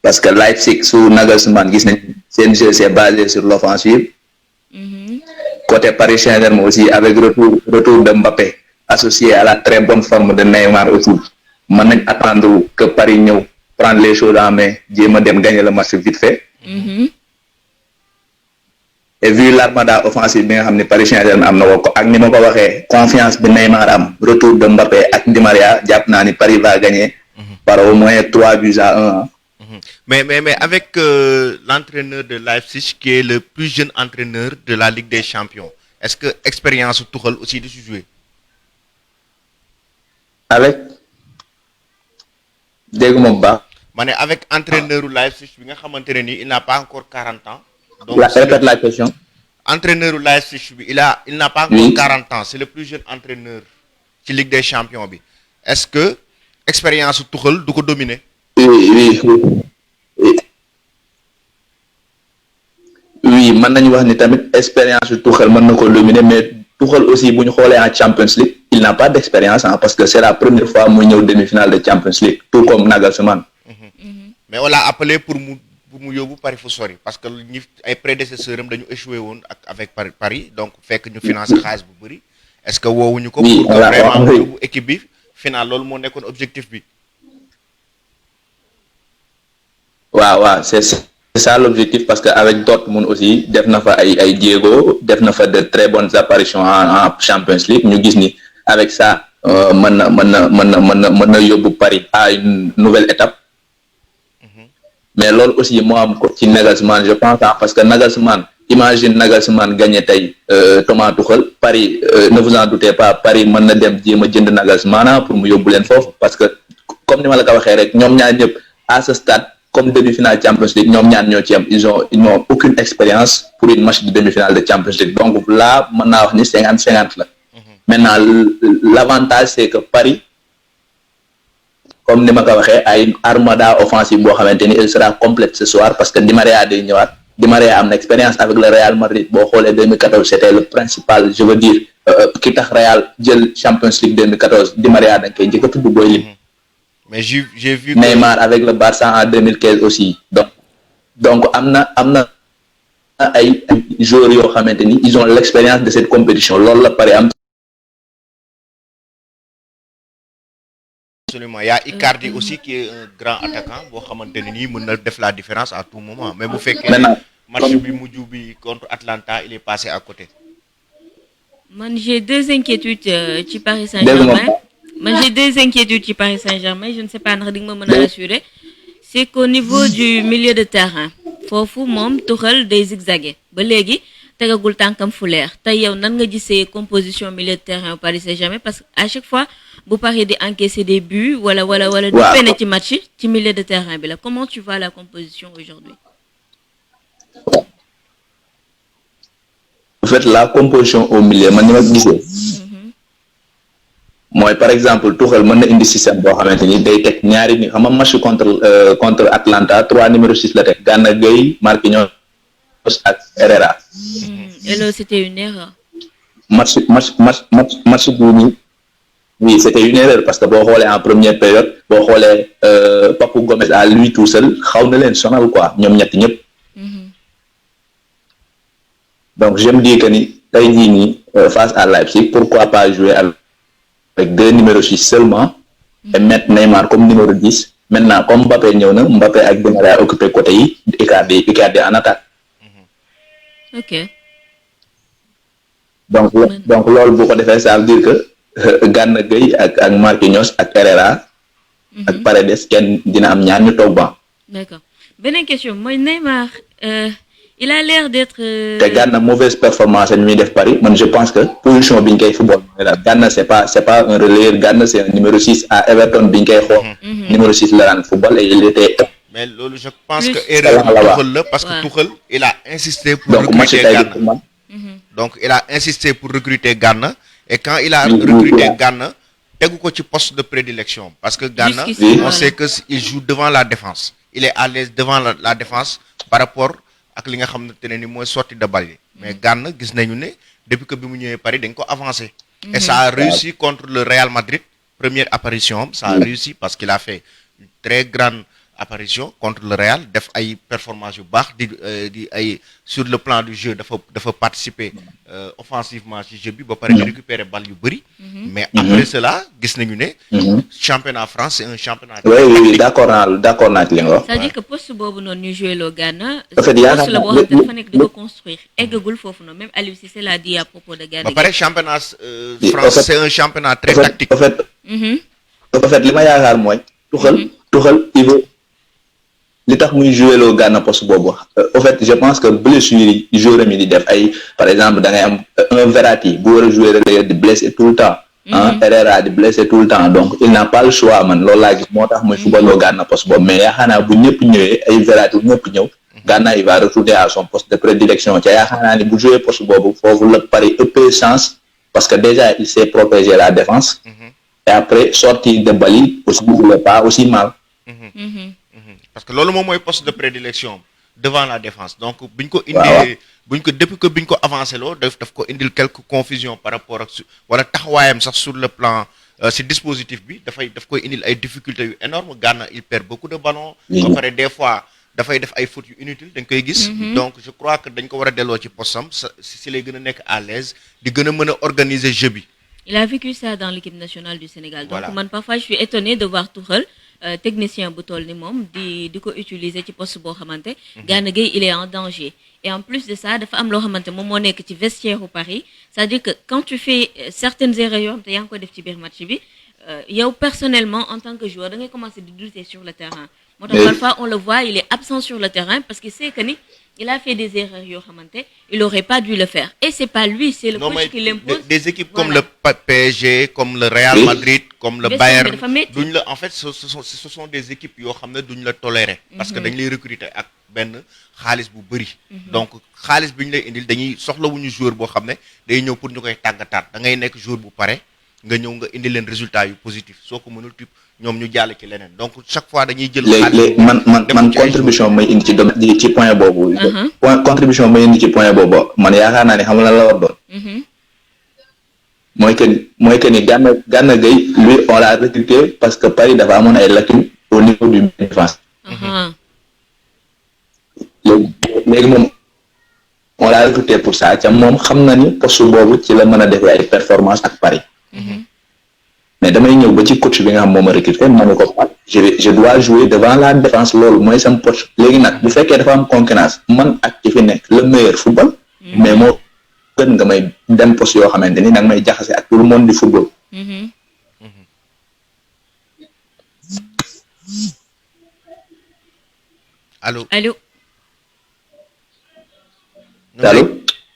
parce que Leipzig su Nagelsmann gis nañ seen jeu c'est basé sur l'offensive. Côté Paris Saint-Germain aussi avec retour de Mbappé associé à la très bonne forme de Neymar autour mën nañ attendre que Paris ñëw prendre les choses en main jéem a dem gagner le match vite fait. et vu l'armada offensive bi nga xam ne Paris Saint-Germain am na ko ak ni ma ko waxee confiance bi Neymar am retour de Mbappé ak Di Maria jàpp naa ni Paris va gagner par au moins 3-1. Mais avec l'entraîneur de Leipzig qui est le plus jeune entraîneur de la Ligue des Champions, est-ce que expérience Tuchel aussi de jouer? Avec avec entraîneur de Leipzig bi nga xamantene ni il n'a pas encore 40 ans. Donc répète la question. Entraîneur de Leipzig bi il n'a pas encore 40 ans, c'est le plus jeune entraîneur de la Ligue des Champions bi. Est-ce que expérience Tuchel du ko dominer? Oui, mën nañu wax ni tamit expérience Tuchel mën na ko dominer mais Tuchel aussi bu ñu xoolee en Champions League il n'a pas d'expérience parce que c'est la première fois mu ñëw demi-finale de Champions League tout comme Nagelsmann. Mais on l'a appelé pour mu yóbbu Paris fu sori parce que ñi ay prédécesseurs am dañu échoué woon avec Paris donc fekk ñu financer xaalis bu bëri est-ce que woowuñu ko pour que vraiment mu yóbbu équipe bi final loolu moo nekkoon objectif bi. waaw c'est ça l'objectif parce que avec Dortmund aussi def na fa ay Diego def na fa de très bonnes apparitions en Champions League ñu gis ni avec ça mën na yóbbu Paris à une nouvelle étape. Mais loolu aussi moo am ko ci Nagelsmann je pense parce que Nagelsmann imagine Nagelsmann gagné tey Thomas Tuchel Paris ne vous en doutez pas Paris mën na dem jéem a jënd Nagelsmann pour mu yóbbu leen foofu parce que comme ni ma la ko waxee rek ñoom ñaar ñëpp à ce stade comme demi-finale Champions League ñoom ñaar ñoo ci am ils n'ont aucune expérience pour une match de demi-finale de Champions League donc là mën naa wax ni 50-50 la. Maintenant l'avantage c'est que Paris comme ni ma ko waxee a une armada offensive boo xamante ni elle sera complète ce soir parce que Di Maria day ñëwaat Di Maria am na expérience avec le Real Madrid boo xoolee 2014 c'était le principal je veux dire ki tax Real jël Champions League 2014 Di Maria dañ koy njëkk a tudd booy lim. Mais j'ai vu Neymar avec le Barça en 2015 aussi donc am na ay joueurs yoo xamante ni ils ont l'expérience de cette compétition loolu la Paris am. Absolument. Il y a Icardi aussi qui est un grand attaquant boo xamante ne nii mën na def la différence à tout moment mais bu fekkee match bi mujj bi contre Atlanta il est passé à côté. Man j'ai deux inquiétudes ci Paris Saint-Germain. J'ai deux inquiétudes ci Paris Saint-Germain je ne sais pas ndax di nga ma mën a assurer c'est qu'au niveau du milieu de terrain foofu moom Tuchel day zigzaguer ba léegi tegagul tànkam fu leer tey yow nan nga gisee composition milieu de terrain au Paris Saint-Germain parce que à chaque fois bu Paris di encaisser des buts wala di peine ci match ci milieu de terrain bi la comment tu vois la composition aujourd'hui? En fait la composition au milieu man ni ma gisee mooy par exemple Tuchel mën na indi système boo xamante ni day teg ñaari ni xam nga match contre Atlanta 3 numéro 6 la teg Gana Gueye Marquinhos ak Herrera. Et là c'était une erreur. match bu nii oui c'était une erreur parce que boo xoolee en première période boo xoolee Papu Gomez à lui tout seul xaw na leen sonal quoi ñoom ñett ñëpp. Donc je me dis que ni tey jii nii face à Leipzig pourquoi pas jouer avec 2 numéros 6 seulement et mettre Neymar comme numéro 10 maintenant comme Mbappé ñëw na Mbappé ak Di Maria occupé côté yi Icardi en attaque. Ok. donc loolu bu ko defee ça veut dire que Gana Gueye ak Marquinhos ak Herrera ak Paredes kenn dina am ñaar ñu toog ban. D'accord. Beneen question mooy Neymar il a l'air d'être te Gana mauvaise performance ñu muy def Paris man je pense que position bi ñu koy football Gana c'est pas un relayeur Gana c'est un numéro 6 à Everton bi ñu koy xool numéro 6 la daan football et il était mais loolu je pense que erreur Tuchel la parce que Tuchel il a insisté pour recruter Gana donc il a insisté pour recruter Gana et quand il a recruté Gana tegu ko ci poste de prédilection parce que Gana on sait que il joue devant la défense il est à l'aise devant la défense par rapport ak li nga xamante ne ni mooy sortie de balle mais Gana gis nañu ne depuis que bi mu ñëwee Paris dañ ko avancé et ça a réussi contre le Real Madrid première apparition ça a réussi parce qu'il a fait une très grande apparition contre le Real def ay performance yu baax di ay sur le plan du jeu dafa participer offensivement ci jeu bi ba pare di récupérer balle yu bëri mais après cela gis nañu ne championnat France c'est un championnat oui d'accord naa ci li nga wax c'est-à-dire que poste boobu noonu ñu joué loo Gana poste la boo xam te dafa nekk di ko construire eggagul foofu noonu même Aliou Cissé l'a dit à propos de Gana ba pare championnat France c'est un championnat très tactique en fait li ma yaakaar mooy Tuchel il veut li tax muy jouer loo Gana poste boobu au fait je pense que blessure yi joueur mi di def ay par exemple da ngay am un Verratti bu war a jouer relayeur di blessé tout le temps Herrera di blessé tout le temps donc il n'a pas le choix man loolu laa gis moo tax muy football loo Gana poste boobu mais yaakaar naa bu ñëpp ñëwee ay Verratti bu ñëpp ñëw Gana il va retourner à son poste de prédilection ca yaakaar naa ni bu jouer poste boobu foofu la Paris ëppee chance parce que déjà il sait protéger la défense et après sortir de balle aussi il n'est pas aussi mal. Parce que loolu moom mooy poste de prédilection devant la défense donc buñ ko indee depuis que biñ ko avancé loo daf ko indil quelques confusions par rapport ak wala taxawaayam sax sur le plan si dispositif bi daf koy indil ay difficultés yu énormes Gana il perd beaucoup de ballons ba pare des fois dafay def ay fautes yu inutiles dañ koy gis donc je crois que dañ ko war a delloo ci postam si lay gën a nekk à l'aise di gën a mën a organiser jeu bi. Il a vécu ça dans l'équipe nationale du Sénégal. Voilà. Donc man parfois je suis étonnée de voir Tuchel technicien bu toll ni moom di ko utiliser ci poste boo xamante Gana Gueye il est en danger et en plus de ça dafa am loo xamante moom moo nekk ci vestiaire au Paris c'est-à-dire que quand tu fais certaines erreurs yoo xam te yaa ngi ko def ci biir match bi yow personnellement en tant que joueur da ngay commencer di douter sur le terrain moo tax parfois on le voit il est absent sur le terrain parce qu'il sait que ni il a fait des erreurs yoo xamante il aurait pas dû le faire et c'est pas lui c'est le coach qui l'impose. Des équipes comme le PSG comme le Real Madrid comme le Bayern duñ la en fait ce sont des équipes yoo xam ne duñ la tolérer parce que dañ lay recruter ak benn xaalis bu bëri donc xaalis bi ñu lay indil dañuy soxlawuñu joueur boo xam ne day ñëw pour ñu koy tàggataat da ngay nekk joueur bu pare nga ñëw nga indi leen résultat yu positif soo ko mënul type ñoom ñu jàll ci leneen donc chaque fois dañuy jël léegi man contribution may indi ci domaine ci point boobu contribution may indi ci point boobu man yaakaar naa ne xam la war doon mooy que ni Gana Gueye lui on l'a recruté parce que Paris dafa amoon ay lacunes au niveau du défense léegi moom on l'a recruté pour ça ca moom xam na ni poste boobu ci la mën a defee ay performance ak Paris mais damay ñëw ba ci coach bi nga xam moom a recruté ma ne ko je dois jouer devant la défense loolu mooy sam poste léegi nag bu fekkee dafa am concurrence man ak ci fi nekk le meilleur football mais moo gën nga may dem poste yoo xamante ni danga may jaxase ak tout le monde di football allo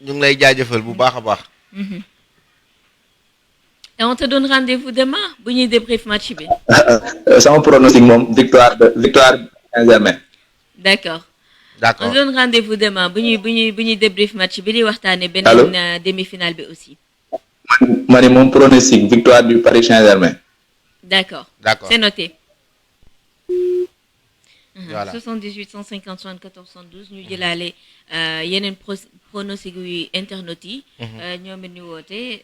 ñu ngi lay jaajëfal bu baax a baax. Et on te donne rendez-vous demain bu ñuy débrief match bi. Sama pronostic moom victoire Saint-Germain. D'accord. D'accord. On te donne rendez-vous demain bu ñuy débrief match bi di waxtaane beneen demi-finale bi aussi. ma ne moom pronostic victoire du Paris Saint-Germain. D'accord. D'accord. C'est noté. Voilà. 78 150 74 72 ñu jëlaale yeneen pronostic yu internautes yi. ñoom it ñu woote.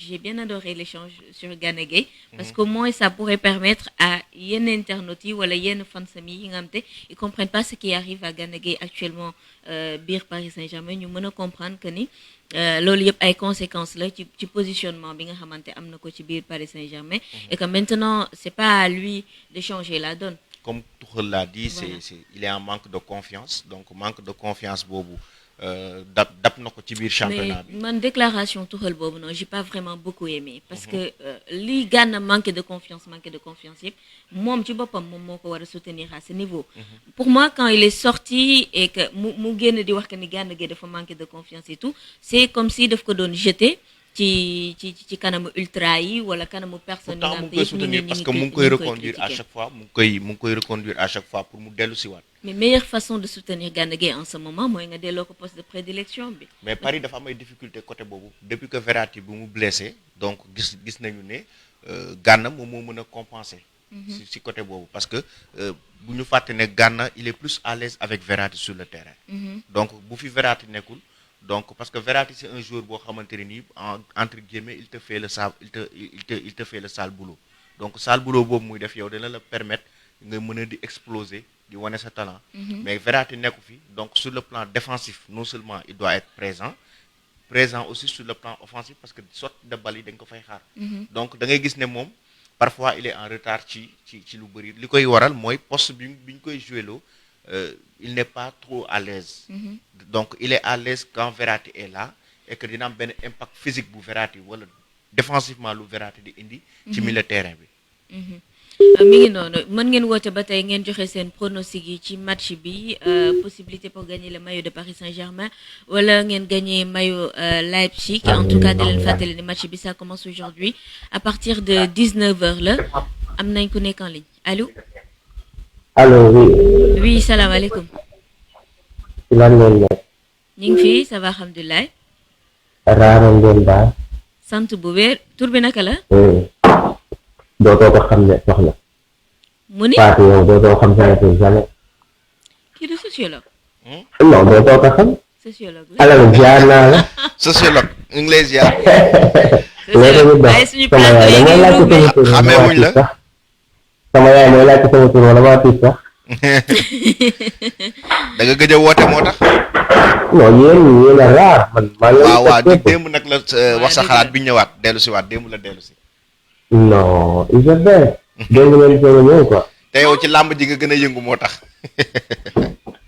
J'ai bien adoré l'échange sur Gana Gueye parce qu'au moins ça pourrait permettre à yenn internautes yi wala yenn fansam yi nga xam te ils comprennent pas ce qui arrive à Gana Gueye actuellement biir Paris Saint-Germain ñu mën a comprendre que ni loolu yëpp ay conséquences la ci positionnement bi nga xamante am na ko ci biir Paris Saint-Germain et que maintenant c'est pas à lui de changer la donne. Comme Tuchel l'a dit, voilà. Il est en manque de confiance. Donc, manque de confiance, bobu, dap na ko ci biir championnat bi. Man déclaration Tuchel bobu non, j'ai pas vraiment beaucoup aimé parce que li Gana manque de confiance yep, mom ci bopam mom moko wara soutenir à ce niveau. Pour moi quand il est sorti et que mu génn di wax que ni Gana Gueye dafa manquer de confiance et tout, c'est comme si daf ko doon jeter ci kanamu ultra yi wala kanamu personne yi nga koy soutenir parce que mu ngi koy reconduire à chaque fois mu ngi koy reconduire à chaque fois pour mu dellu si waat. Mais meilleure façon de soutenir Gana Gueye en ce moment mooy nga delloo ko poste de prédilection bi. Mais Paris dafa am ay difficulté côté boobu depuis que Verratti bu mu blessé donc gis nañu ne Gana moom moo mën a compenser. si côté boobu parce que bu ñu fàtte ne Gana il est plus à l'aise avec Verratti sur le terrain. Donc bu fi Verratti nekkul. Donc parce que Verratti c'est un joueur boo xamante ne nii entre guillemets il te fait le sale boulot donc sale boulot boobu muy def yow dina la permettre nga mën a di exploser di wane sa talent. Mais Verratti nekku fi donc sur le plan défensif non seulement il doit être présent aussi sur le plan offensif parce que sorte de balle yi dañ ko fay xaar. Donc da ngay gis ne moom parfois il est en retard ci lu bëri li koy waral mooy poste bi ñu koy joué loo il n'est pas trop à l'aise. Donc il est à l'aise quand Verratti est là et que dina am benn impact physique bu Verratti wala défensivement lu Verratti di indi ci milieu terrain bi. Mi ngi noonu mën ngeen woote ba tey ngeen joxe seen pronostic yi ci match bi possibilité pour gagner le maillot de Paris Saint-Germain wala ngeen gagner maillot Leipzig en tout cas di leen fàttali ne match bi ça commence aujourd'hui à partir de 19h la am nañ ku nekk en ligne allô. Allô, oui. Oui, salam alaikum. Ñu ngi fi ça va alhamdulilah. Raama ngeen baal. sant bu wér tur bi naka la. dootoo ko xam ne soxla. mu ni Fatou yow dootoo xam sama tur jamais. kii du sociologue. non dootoo ko xam. sociologue la alors ziar naa la. Sociologue ñu ngi lay ziar. waaye suñu plateau yi damay laajte sama tur xamee wuñ la. sama yaay mooy laajte sama tur wala waa tiit sax. da nga gëj a woote moo tax. non yéen a raar man. waaw démb nag la wax sa xalaat bi ñëwaat dellu si waat démb la dellu si. non il est bien. dégg ngeen soog a ñëw quoi. te yow ci làmb ji nga gën a yëngu moo tax.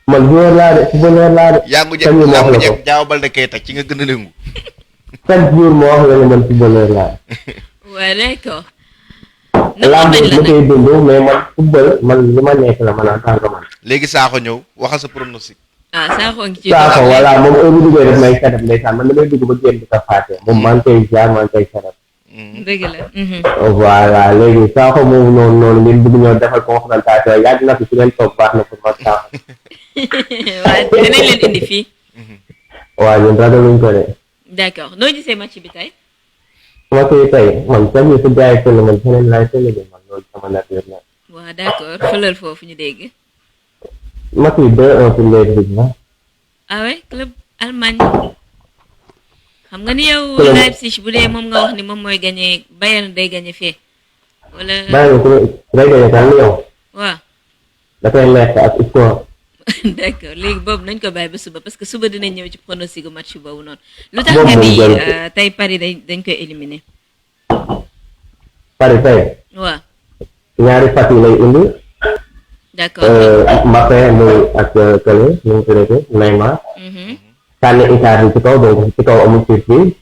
man joueur laa de footballeur laa de. yaa ngi jëm làmb ji Diao Baldé Keita ci nga gën a yëngu. chaque jour moo wax la ne man footballeur laa. Ouais, d'accord. lamb mu koy dund mais man football man li ma nekk la man en tant que man. léegi Sakho ñëw waxal sa pronostic. Sakho ngi ci Sakho voilà moom heure bu duggee def may setup ndeysaan man damay dugg ba génn di ko fàtte moom maa ngi koy jaar maa ngi koy setup. dëgg la. voilà léegi Sakho moom noonu ngeen bëgg ñëw defal confrontation yàgg na fi ci leen toog baax na pour ma Sakho. waaw dinañ leen indi fii. waaw ñun ragaluñ ko de. d'accord noo gisee match bi tey. match bi tey man sax ñu si gars yi fële man feneen laay fële de man loolu sama nature la. waaw d'accord fëlal foofu ñu dégg. match bi 2-1 pour Leipzig la. ah ouais club Allemagne. xam nga ni yow Leipzig bu dee moom nga wax ni moom mooy gagné Bayern day gagné fee. wala Bayern ku day gagné kan yow. waaw. dafay nekk ak score. d'accord léegi boobu nañ ko bàyyi ba suba parce que suba dinañ ñëw ci pronostic gu match boobu noonu. lu tax nga ni tey Paris dañ koy éliminer. Paris tey. waaw. ñaari fat yi lay indi. d'accord ak Mbappé muy ak Kële nu mu tuddati Neymar. sànni Icardi ci kaw donc ci kaw amul surprise.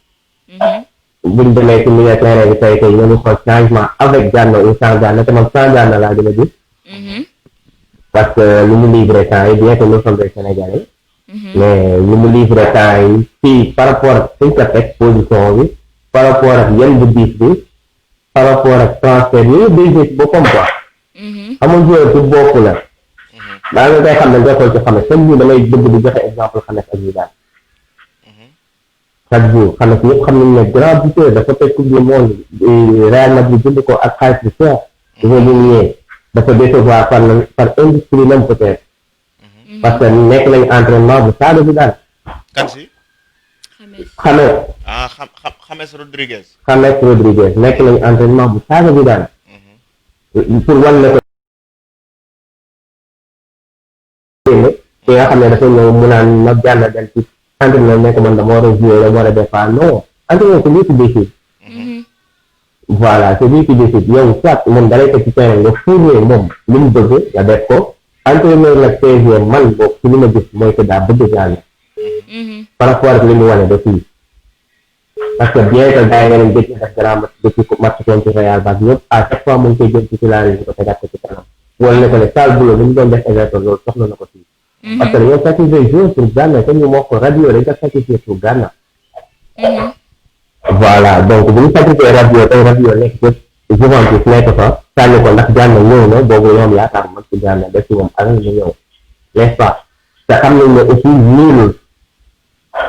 buñ demee ci milieu terrain bi tey ñu ngi xool changement avec Gana ou sans Gana te man sans Gana laa gën a gis. parce que li mu livré temps yi bien que nous sommes des Sénégalais. mais li mu livré temps yi fii par rapport ak suñ ko teg position bi par rapport ak yenn bu diis bi par rapport ak transfert yi day gis boppam quoi. amul joueur bu bokk la. daa nga koy xam ne nga xool ci xames chaque jour damay bëgg di joxe exemple xames ak Zidane. chaque jour xames yëpp xam nañ ne grand buteur dafa teg coupe du monde Real Madrid jënd ko ak xaalis bu cher. dafa ñëwee dafa décevoir par industrie même peut-être. parce que nekk nañ entraînement bu Sadio Zidane. kan si. James. ah James Rodriguez. James Rodriguez nekk nañ entraînement bu Sadio Zidane. pour wan ne ko. ki nga xam ne dafa ñëw mu naan ma jàll dem ci entraîneur nekk man dama war a jouer dama war a défendre non entraîneur c'est lui qui décide. voilà c'est lui qui décide yow soit moom dalay ko ci terrain nga fourné moom li mu bëgg nga def ko entraîneur nag PSG man boog ci li ma gis mooy que daa bëgg jàll. par rapport ak li mu wane ba fii. parce que bien que gars yi nga leen gëj def grand match depuis match contre Real Madrid yëpp à chaque fois mu ngi koy jël titularisé ko tegaat ko ci kanam. wala ne ko ne Sall Boulot li mu doon def Everton loolu soxla na ko fii. parce que dañoo sacrifié joueur pour Gana te ñu moo ko Rabiot dañ ko sacrifié pour Gana. voilà donc bu ñu sacrifié Rabiot tey Rabiot nekk ci Juventus nekk fa sànni ko ndax Gana ñëw na boobu ñoom yaakaar man ci Gana def ci moom alal ñu ñëw n'est-ce pas te xam nañ ne aussi niinul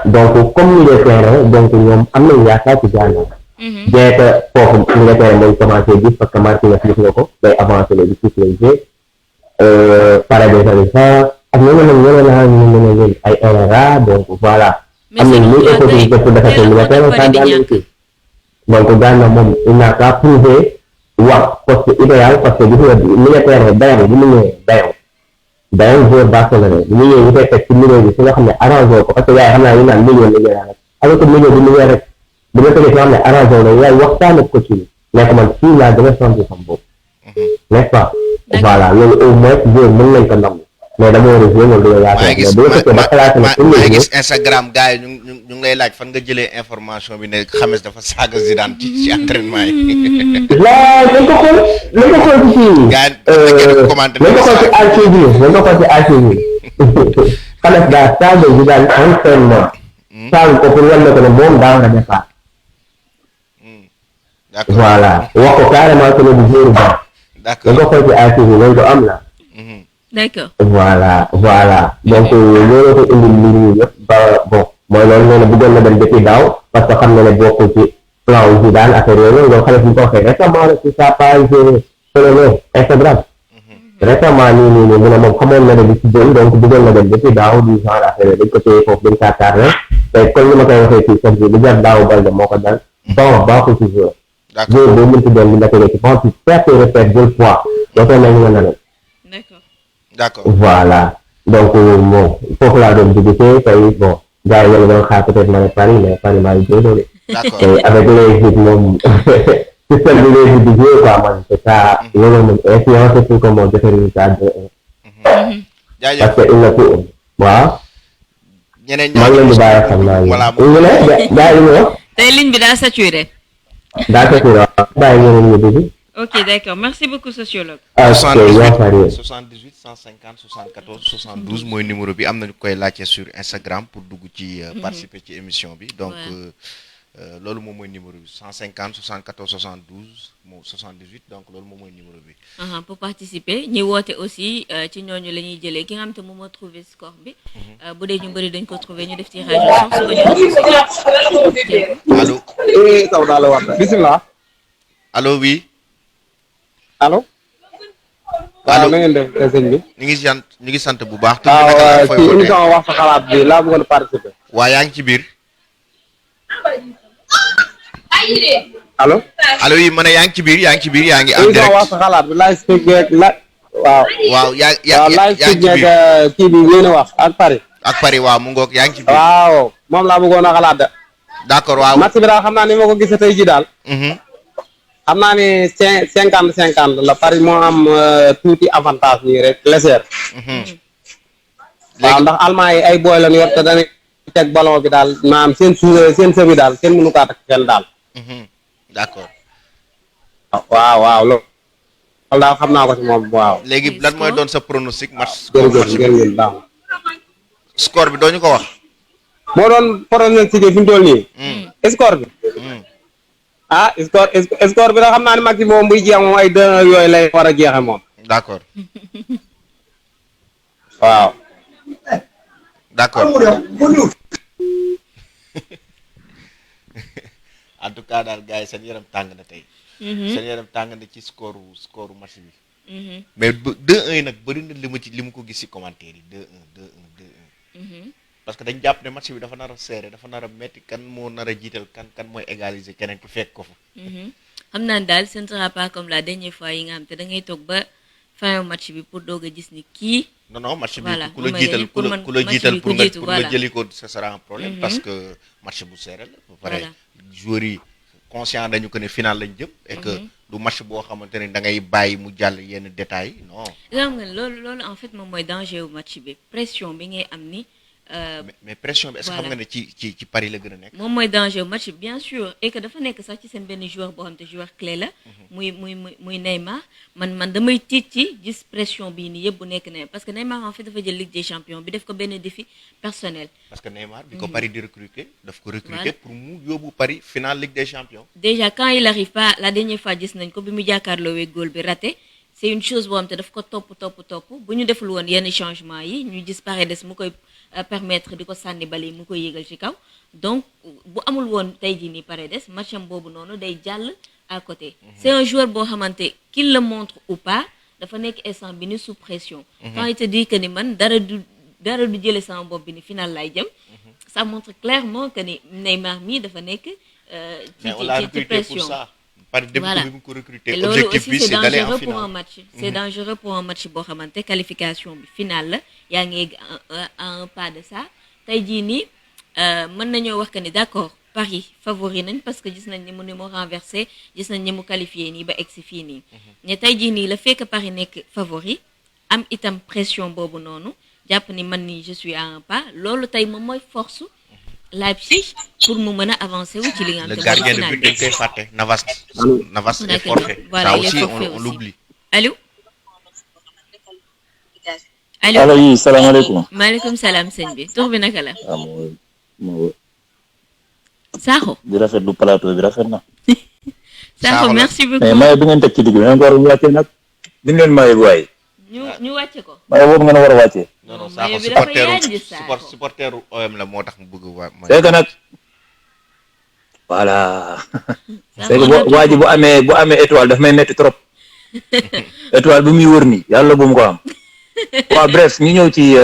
donc comme milieu terrain donc ñoom am nañ yaakaar ci Gana. bien que foofu milieu terrain dañ commencé gis parce que Martinez gis nga ko day avancé léegi ci les jeux Paredes ak ñeneen ay RRA donc voilà. am nañ muy opportunité pour defar seen milieu terrain sans Gana aussi. donc Gana moom il n'a qu'à prouver wax poste idéal parce que gis nga milieu terrain Bayern bi mu ñëwee Bayern joueur Barcelone bi mu ñëwee ñu koy teg ci milieu bi si nga xam ne arrangé ko parce que yaay xam naa ñu naan milieu rek alors que milieu bi milieu rek bu nga tëgee si nga xam ne arrangé la yaay waxtaan ak coach yi nekk man fii laa gën a sentir sama bopp n'est-ce pas voilà loolu au moins joueur mën nañ ko nangu mais dama war a jouer loolu dina yaakaar maa ngi gis Instagram gars yi ñu ngi lay laaj fan nga jëlee information bi ne James dafa saaga Zidane ci entraînement yi. laaj nañ ko xool ci kii. gars yi commenté nañ ko xool ci archive bi James daa saaga Zidane entraînement. saaga ko pour wan ne ko ne moom daa war a départ. d'accord voilà wax ko carrément que ne du joueur baax. d'accord nañ ko xool ci archive bi loolu du am la. d'accord voilà donc loolu ko indi li ñu yëpp ba bon mooy loolu nee na bëggoon na dem depuis daaw parce que xam na ne bokkul ci plan wu Zidane affaire yooyu loolu xale fi ñu ko waxee récemment rek ci sa page Instagram récemment nii mu ne moom xamoon na ne di ci bëri donc bëggoon na dem depuis daaw du genre affaire yooyu dañ ko téye foofu dañ kaa tardé te comme ni ma koy waxee ci chaque jour lu jar daaw Balde moo ko dal bon baaxul ci joueur joueur boo mënti doon li nekkee ci bon ci perte repère jël poids dootoo mel ni nga ne d'accord voilà donc bon foofu laa doon dugg tey bon gars yi yàlla doon xaar peut-être ma ne Paris mais Paris maa ngi jógee d'accord tey avec les joueurs moom système bi les joueurs di jouer quoi man c'est ça loolu moom influencé pour que moom joxe résultat de parce que il na ko waaw ñeneen maa ngi leen di bàyyi xam naa voilà ñu ne gars yi ñu wax tey ligne bi daa saturé. daa saturé waaw bàyyi ñeneen ñu dugg Ok, d'accord. Merci beaucoup, sociologue. ok 78 150 74 72 mooy numéro bi am nañu koy laajte sur Instagram pour dugg ci participer ci émission bi donc loolu moom mooy numéro bi 150 74 72 moom 78 donc loolu moom mooy numéro bi. Pour participer ñi woote aussi ci ñooñu la ñuy jëlee ki nga xam te moom moo trouvé score bi. bu dee ñu bëri dañ ko trouvé ñu def tirage au sort allo. bisimilah. allo oui. allo. allo na ngeen def sëñ bi. ñu ngi sant bu baax. waaw ci émission wax sa xalaat bi laa bëggoon participer. waa yaa ngi ci biir. allo. allo yi ma ne yaa ngi ci biir yaa ngi en direct. émission wax sa xalaat bi laay expliqué waaw. waaw yaa ngi ci biir kii bi ngeen a wax ak Paris. ak Paris waaw mu ngoog yaa ngi ci biir. waaw moom laa bëggoon a xalaat de. d'accord waaw. match bi daal xam naa ni ma ko gisee tey jii daal. xam naa ni 50-50 la Paris moo am tuuti avantage nii rek léger. waaw ndax Allemand yi ay booy la ñu yor te dañuy teg ballon bi daal maanaam seen sëb bi daal kenn mënu kaa takk kenn daal. d'accord. waaw loolu daal xam naa ko ci moom waaw. léegi lan mooy doon sa pronostic match. jërëjëf baax score bi doo ñu ko wax. moo doon pronostic fi mu toll nii. score bi. score bi da xam naa ne maximum moom buy jeex moom ay 2 yooyu lay war a jeexe moom. d'accord. waaw. d'accord. en tout cas daal gars yi seen yaram tàng na tey. seen yaram tàng na ci score match bi. mais 2-1 yi nag bëri na li mu ko gis ci commentaire yi 2-1 parce que dañ jàpp ne match bi dafa nar a serré dafa nar a metti kan moo nar a jiital kan mooy égaliser keneen ku fekk ko fa. xam naa ne daal ce ne sera pas comme la dernière fois yi nga xam te da ngay toog ba fin match bi pour doog a gis ni kii. non match bi voilà ku la jiital pour nga jëli ko ce sera un problème parce que match bu serré la ba pare joueurs yi conscient dañu ko ne final lañ jëm et que du match boo xamante ne da ngay bàyyi mu jàll yenn détails non. xam nga loolu en fait moom mooy danger wu match bi pression bi ngay am ni. mais pression bi est-ce que xam nga ne ci Paris la gën a nekk. moom mooy danger wu match bien sûr et que dafa nekk sax ci seen benn joueur boo xam te joueur clé la. muy Neymar man damay tiit ci gis pression bii nii yëpp bu nekk Neymar parce que Neymar en fait dafa jël Ligue des champions bi def ko benn défi personnel. parce que Neymar bi ko Paris di recruter daf ko recruter pour mu yóbbu Paris finale Ligue des champions. déjà quand il arrive pas la dernière fois gis nañ ko bi mu jàkkaarloowee góol bi raté. c'est une chose boo xam te daf ko topp bu ñu deful woon yenn changement yi ñu gis Paredes mu koy permettre di ko sànni bale mu koy yégal ci kaw donc bu amul woon tey jii nii Paredes matcham boobu noonu day jàll à côté. c'est un joueur boo xamante qu'il le montre ou pas dafa nekk instant bi ni sous pression. quand il te dit que ni man dara du jële sama bopp bi ni final lay jëm. ça montre clairement que ni Neymar mii dafa nekk ci pression. Voilà. Et l'objectif aussi c'est dangereux pour un match. C'est dangereux pour un match boo xamante qualification bi finale la yaa ngi à un pas de ça tey jii nii mën nañoo wax que ni d'accord Paris favori nañ parce que gis nañ ni mu renversé gis nañ ni mu qualifié nii ba egsi fii nii. mais tey jii nii la fekk Paris nekk favori am itam pression boobu noonu jàpp ni man nii je suis à un pas loolu tey moom mooy force. Leipzig pour mu mën a avancer wu ci li nga xam le gardien de but dañ koy fàtte Navas est forfait. Voilà, ça il est aussi forfait on l'oublie. Allô. allo yi salaamaaleykum. maaleykum salaam sëñ bi tur bi naka la. Sakho. di rafetlu plateau bi rafet na. Sakho merci beaucoup. mais maye bi ngeen teg ci digg bi ngeen ko war a wàccee nag. di ngeen maye bu waay. ñu wàcce ko. maye boobu ngeen war a wàccee. non Sakho supporteru OM la moo tax mu bëgg waa. c'est que nag voilà. c'est que waa ji bu amee étoile daf may metti trop. étoile bi muy wër nii yàlla bu mu ko am. waaw bref ñu ñëw ci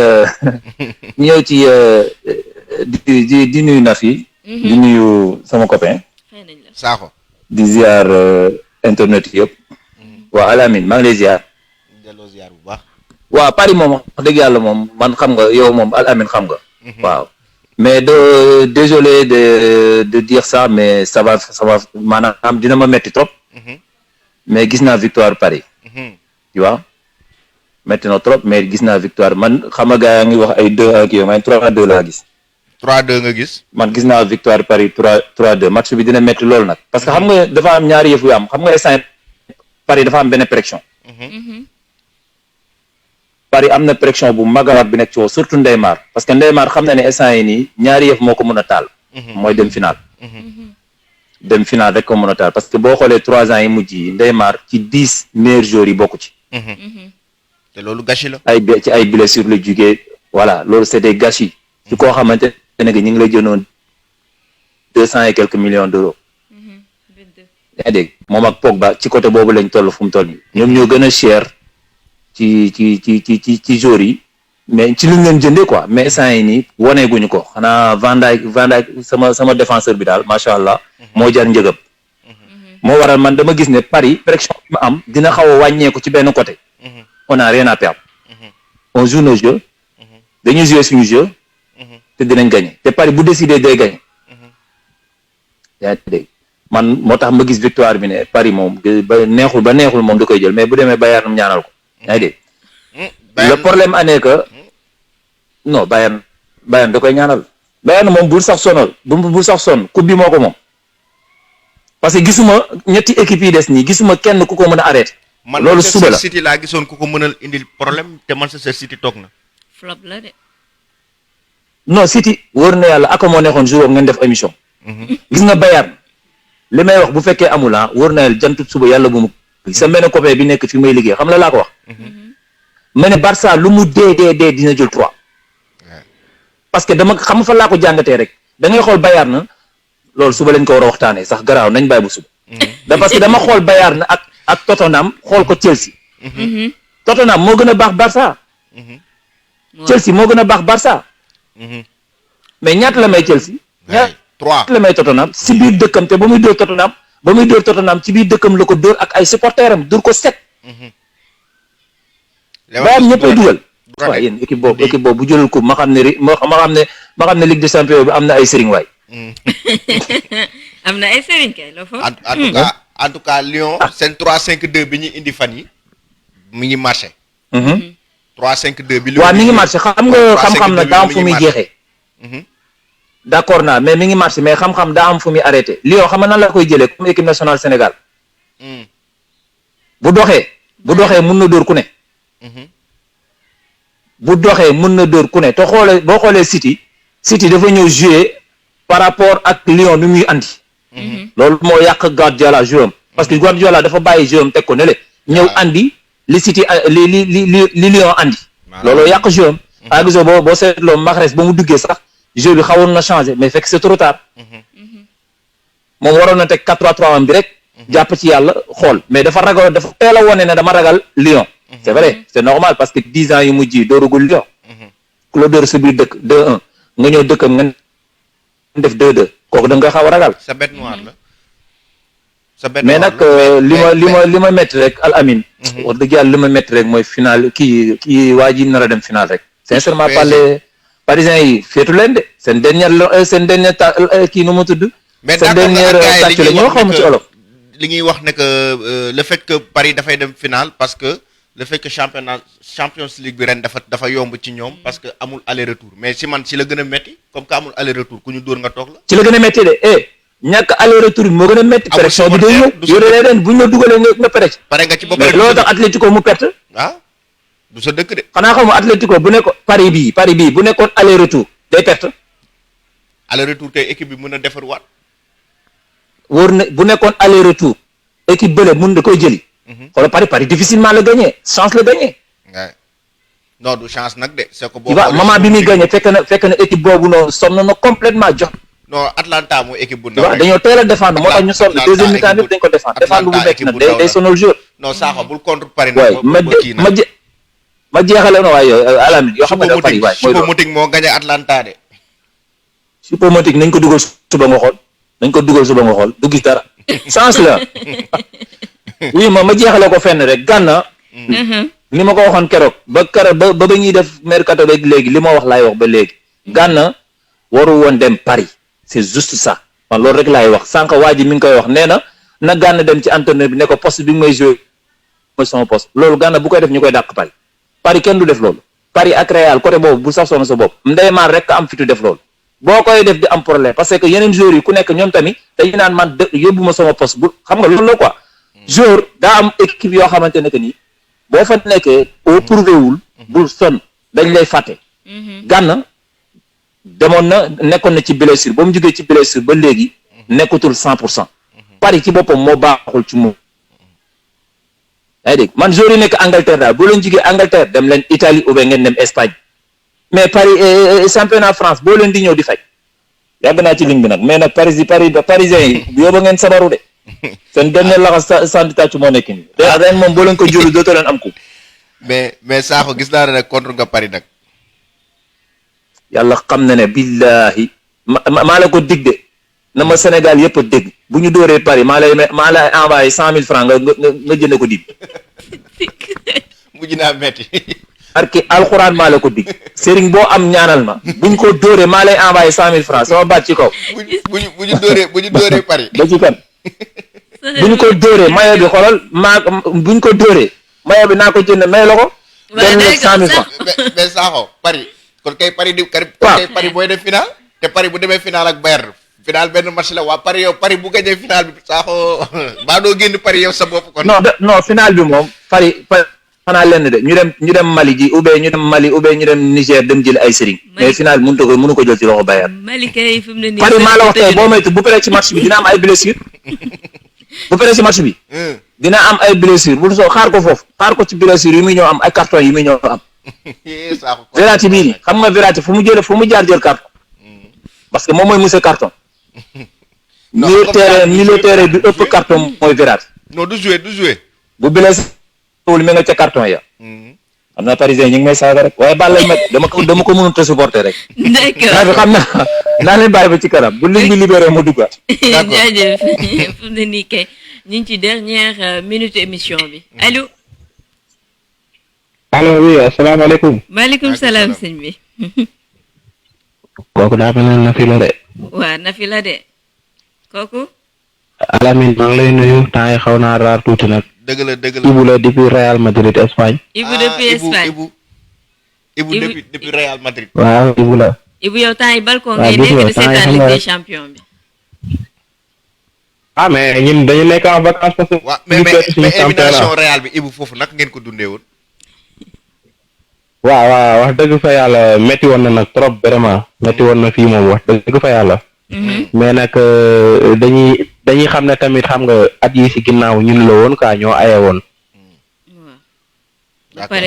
di nuyu Nafi. di nuyu sama copain. Sakho. di ziar internet yëpp. waa Alamine maa ngi lay ziar. delloo ziar bu baax. waaw Paris moom wax dëgg yàlla moom man xam nga yow moom Alamine xam nga. waaw mais désolé de dire ça mais ça va maanaam dina ma metti trop. mais gis naa victoire Paris. tu vois metti na trop mais gis naa victoire man xam nga gars yaa ngi wax ay 2-1 ak yow man 3-2 laa gis. 3-2 nga gis. man gis naa victoire Paris 3-2 match bi dina metti loolu nag. parce que xam nga dafa am ñaari yëf yu am xam nga instant Paris dafa am benn pression. Paris am na pression bu mag a mag bi nekk ci woo surtout Neymar parce que Neymar xam na ne instant yi nii ñaari yëf moo ko mën a taal. mooy dem final. dem final rek ko mën a taal parce que boo xoolee 3 ans yi mujj yi Neymar ci 10 meilleurs joueurs yi bokku ci. te loolu gâchis la. ci ay blessures la jugee voilà loolu c'est des gâchis. ci koo xamante ne ñu ngi lay jëndoon 200 et quelques millions d'euros. yaa dégg moom ak Pogba ci côté boobu lañ toll fu mu toll nii ñoom ñoo gën a cher ci joueurs yi mais ci li ñu leen jëndee quoi mais instant yi nii waneeguñu ko xanaa Van Dijk sama défenseur bi daal macha allah moo jar njëgam. moo waral man dama gis ne Paris pression bi ma am dina xaw a wàññeeku ci benn côté. on a rien à perdre. on joue nos jeux. dañuy jouer suñu jeu. te dinañ gagner te Paris bu décider day gagner. yaa dégg man moo tax ma gis victoire bi ne Paris moom ba neexul moom da koy jël mais bu demee Bayern ñaanal ko. yaa ngi dégg le problème année que non Bayern da koy ñaanal Bayern moom bul sax sonal bul sax sonn coupe bi moo ko moom parce que gisuma ñetti équipes yi des nii gisuma kenn ku ko mën a arrêté. loolu suba la Manchester City laa gisoon ku ko mënal indil problème te Manchester City toog na. flop la de. non City wóor na yàlla ak moo neexoon jour ngeen def émission. gis nga Bayern li may wax bu fekkee amul wóor na yàlla jantut suba yàlla bu mu. sa benn copain bi nekk fi may liggéey xam la laa ko wax. ma ne Barça lu mu dee dina jël 3. parce que dama xam fa laa ko jàngatee rek da ngay xool Bayern na loolu suba lañ ko war a waxtaanee sax garaaw nañ bàyyi bu suba. parce que dama xool Bayern na ak Tottenham xool ko Chelsea. Tottenham moo gën a baax Barça. Chelsea moo gën a baax Barça. mais ñaata la may Chelsea. 3 la may Tottenham si biir dëkkam te ba muy dóor Tottenham ci biir dëkkam la ko dóor ak ay supporters am dóor ko 7. Bayern ñëppay dugal. waaw yéen équipe boobu bu jëlul ko ma xam ne Ligue des Champions bi am na ay sëriñ waay. am na ay sëriñ kay la foofu. en tout cas Lyon seen 3-5-2 bi ñu indi fan yi mi ngi marché. 3-5-2 bi. waaw mi ngi marché xam nga xam-xam na daa am fu muy jeexee. d'accord naa mais mi ngi marché mais xam-xam daa am fu muy arrêté Lyon xam nga nan la koy jëlee comme équipe nationale Sénégal. bu doxee mun na dóor ku ne. bu doxee mën na dóor ku ne te boo xoolee City dafa ñëw jouer par rapport ak Lyon ni muy andi. loolu moo yàq Guardiola joueur am parce que Guardiola dafa bàyyi joueur am teg ko ne le ñëw andi li City li Lyon andi. looloo yàq joueur am. ak gisoo boo seetloo Mahrez ba mu duggee sax jeu bi xawoon na changé mais fekk c'est trop tard. moom waroon na teg 4-3-3 am bi rek. jàpp ci yàlla xool mais dafa teel a wone ne dama ragal Lyon. c'est vrai c'est normal parce que 10 ans yu mujj yi dooragul Lyon. ku la door sa biir dëkk 2-1 nga ñëw dëkkam nga def 2-2 kooku da nga koy xaw a ragal. sa bête noire la. mais nag li ma métti rek Al Amin. wax dëgg yàlla li ma métti rek mooy final kii waa ji nar a dem final rek. sincèrement parler parisiens yi féetu leen de seen dernier kii nu mu tudd. mais seen dernière tàcc la ñoo xaw ma ci olof. li ñuy wax ne que le fait que Paris dafay dem final parce que le fait que Champions League bi ren dafa yomb ci ñoom parce que amul aller retour mais si man ci la gën a métti comme que amul aller retour ku ñu dóor nga toog la. ci la gën a métti de ñàkk aller retour bi moo gën a métti. pression bi day ñëw yore leen bu ñu la dugalee nga pare ci. pare nga ci bopp mais loolu tax Atlético mu perte. ah du sa dëkk de. xanaa xaw ma Atlético bu nekkoon Paris bii bu nekkoon aller retour day perte. aller retour kay équipe bi mën a defarwaat. wóor na bu nekkoon aller retour équipe bële mun da koy jëli. xoolal Paris difficilement la gagné chance la gagné. non du chance nag de. c'est que boo moment bi muy gagné fekk na équipe boobu noonu sonn na complètement jox. non Atlanta mooy équipe bu ndaw rek dañoo teel a défendre moo tax ñu sonn deuxième mi-temps bi dañ ko défendre bu métti nag day sonal joueur. non Sakho bul contre Paris nag. ma jeexale na waaye Alamine yoo xam nga dafa Paris waay. Choupo-Moting moo gagné Atlanta de. Choupo-Moting nañ ko dugal suba nga xool du gis dara chance la. oui ma jeexale ko fenn rek Gana. ni ma ko waxoon keroog ba ñuy def mercato rek léegi li ma wax laay wax ba léegi. Gana waru woon dem Paris c'est juste ça man loolu rek laay wax sànq waa ji mi ngi koy wax nee na Gana dem ci entraîneur bi ne ko poste bi may joué mooy sama poste loolu Gana bu koy def ñu koy dàq Paris kenn du def loolu. Paris ak Real côté boobu bu sax sonn sa bopp Neymar rek am fitu def loolu boo koy def di am problème parce que yeneen joueurs yi ku nekk ñoom tamit dañu naan man yóbbu ma sama poste bu xam nga loolu la quoi. jour daa am équipe yoo xamante ne que ni boo fa nekkee au prouvé wul bul sonn dañ lay fàtte. Gana demoon na nekkoon na ci blessure ba mu jógee ci blessure ba léegi nekkatul 100%. Paris ci boppam moo baaxul ci moom. yaa ngi dégg man jour yi nekk Angleterre daal boo leen jógee Angleterre dem leen Italie ou bien ngeen dem Espagne mais Paris championnat France boo leen di ñëw di faj yàgg naa ci ligne bi nag mais nag parisien yi yow ba ngeen sabaru de seen dernier laxas sandi tàcc moo nekk nii ren moom boo leen ko jëlu dootoo leen am ko mais Sakho gis naa ne nag contre nga Paris nag. yàlla xam na ne billahi maa la ko dig de na ma Sénégal yëpp a dégg bu ñu dóoree Paris maa lay envoyé 100 000 francs nga jënd ko dig. mujj naa metti. parce alxuraan maa la ko dig. Serigne boo am ñaanal ma buñ ko dóoree maa lay envoyé 100 000 francs sama baat ci kaw. bu ñu dóoree Paris. ba ci kan. buñ ko dóoree mayo bi xoolal buñ ko dóoree mayo bi naa ko jënd may la ko. benn 100 000 francs. mais Sakho Paris kon kay Paris kay Paris booy def final te Paris bu demee final ak Bayern. final benn match la waa Paris yow Paris bu gañee final bi Sakho baa doo génn Paris yow sa bopp kon. non final bi moom Paris xanaa lenn de ñu dem Mali ji ou bien ñu dem Mali ou bien ñu dem Niger dem jël ay sëriñ mais final bi mënu ko jël ci loxo Bayern. Mali kay fi mu ne nii Paris maa la wax tey boo moytu bu paree ci match bi dina am ay blessure bu paree ci match bi. dina am ay blessure bu soo xaar ko foofu xaar ko ci blessure yi muy ñëw am ay carton yi muy ñëw am. Verratti bii nii xam nga Verratti fu mu jaar jël carton parce que moom mooy monsieur carton. milieu terrain bi ëpp carton mooy Verratti. non du jouer. bu blessé wul mi nga ca carton ya. xam naa parisien ñu ngi may saaga rek waaye baal lay met dama ko mënut a supporter rek. d'accord xam naa leen bàyyi ba ci kanam bu ligne bi libéré mu duggaat. d'accord jaajëf fu mu ne nii kay ñu ngi ci dernière minute émission bi allo. allo oui asalaamaaleykum. maaleykum salaam sëñ bi. kooku daa mel ne Nafi la de. waa Nafi la de kooku. Alamine maa ngi lay nuyu temps yi xaw naa raar tuuti nag. dëgg la Ibou la depuis Real Madrid Espagne. Ibou depuis Espagne Ibou depuis Real Madrid. waaw Ibou la. Ibou yow temps yi balcon ngay nekk di seetaan Ligue des Champions bi. ah mais ñun dañu nekk en vacances parce que. waaw mais élimination Real bi Ibou foofu nag ngeen ko dundee woon. waaw wax dëgg fa yàlla métti woon na nag trop vraiment métti woon na fii moom wax dëgg fa yàlla. mais nag dañuy xam ne tamit xam nga at yi ci ginnaaw ñun la woon quoi ñoo aye woon.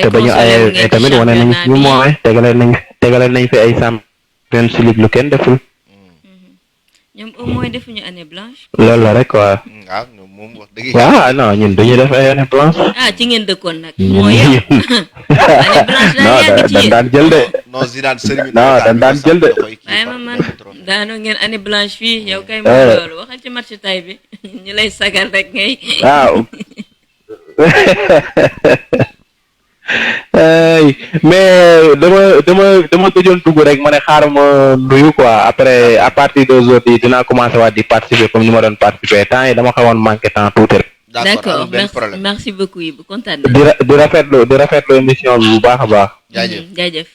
te ba ñu aye tamit wane nañ ñu mooy tegale nañ fi ay Champions League lu kenn deful. ñoom au moins defuñu année blanche. loolu la rek quoi. waaw moom wax dëgg waaw non ñun dañuy def ay année blanche. ah ci ngeen dëkkoon nag. mooy yow année blanche daa yàgg ci yéen. daan jël de. non Zidane sëriñ non daan jël de. waaye man daanoo ngeen année blanche fii yow kay mooy loolu waxal ci match tay bi ñu lay sagal rek ngay. waaw. mais dama gëjoon dugg rek ma ne xaaral ma nuyu quoi après à partir d'aujourd'hui dinaa commencer waat di participer comme ni ma doon participer temps yi dama xawoon manqué temps tuuti rek. d'accord merci beaucoup Ibou kontaan na. di rafetlu émission bi bu baax a baax. jaajëf.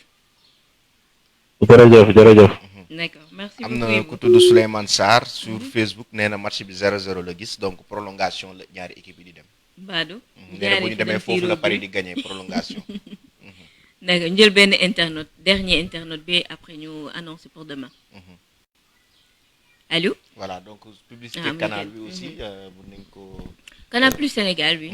jërëjëf. d'accord merci am beaucoup na ku tudd Souleymane Sarr sur Facebook nee na match bi 0-0 la gis donc prolongation la ñaari équipe yi di dem. Badou. bu ñu demee foofu la Paris di gagner prolongation. d'accord njël benn dernier internaute bi après ñu annoncer pour demain. Allô. voilà donc publicité canal bi aussi bu nañ ko. Canal Plus Sénégal bi.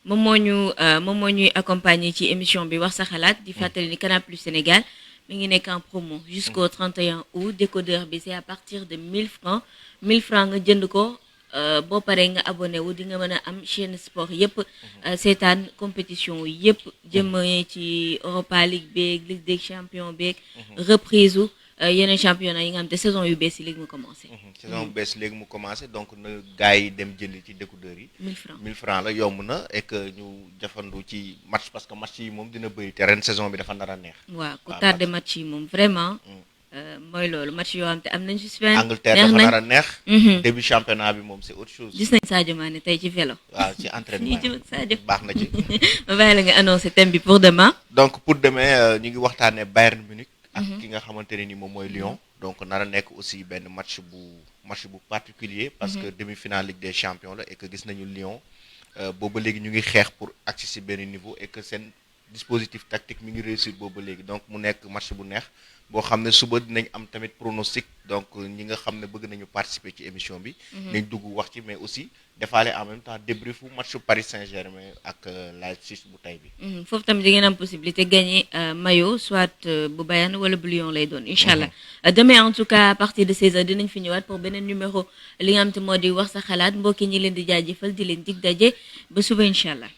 moom moo ñuy accompagner ci émission bi wax sa xalaat di fàttali ni Canal Plus Sénégal mi ngi nekk en promo jusqu'au 31 août décodeur bi c'est à partir de 1000 francs 1000 francs nga jënd ko. boo paree nga abonné wu di nga mën a am chaîne sport yëpp seetaan compétition yëpp jëmee ci Europa League beeg Ligue des Champions beeg reprise u yeneen championnat yi nga xam te saison yu bees yi léegi mu commencé saison bu bees léegi mu commencé donc na gars yi dem jënd ci découdeur yi 1000 francs la yomb na et que ñu jafandu ci match parce que match yi moom dina bëri te ren saison bi dafa nar a neex waaw ku tardé match yi moom vraiment mooy loolu match yoo xam te am nañ suspense. Angleterre dafa nar a neex. début championnat bi moom c'est autre chose. gis nañ Sadio Mané tey ci vélo. waaw ci entraînement yi Sadio baax na ci. ma bàyyi la nga annoncé thème bi pour demain. donc pour demain ñu ngi waxtaanee Bayern Munich. ak ki nga xamante ne ni moom mooy Lyon. donc nar a nekk aussi benn match bu particulier parce que demi-finale Ligue des Champions la et que gis nañu Lyon booba léegi ñu ngi xeex pour agsi si benn niveau et que seen dispositif tactique mi ngi réussir booba léegi donc mu nekk match bu neex boo xam ne suba dinañ am tamit pronostic donc ñi nga xam ne bëgg nañu participer ci émission bi. nañ dugg wax ci mais aussi defaale en même temps débriefu match Paris Saint-Germain ak Leipzig bu tey bi. foofu tamit di ngeen am possibilité gagner maillot soit bu Bayern wala bu Lyon lay doon incha allah. demain en tout cas à partir de 16h dinañ fi ñëwaat pour beneen numéro li nga xam te moo di wax sa xalaat mbokki ñi leen di jaajëfal di leen dig daje ba suba incha allah.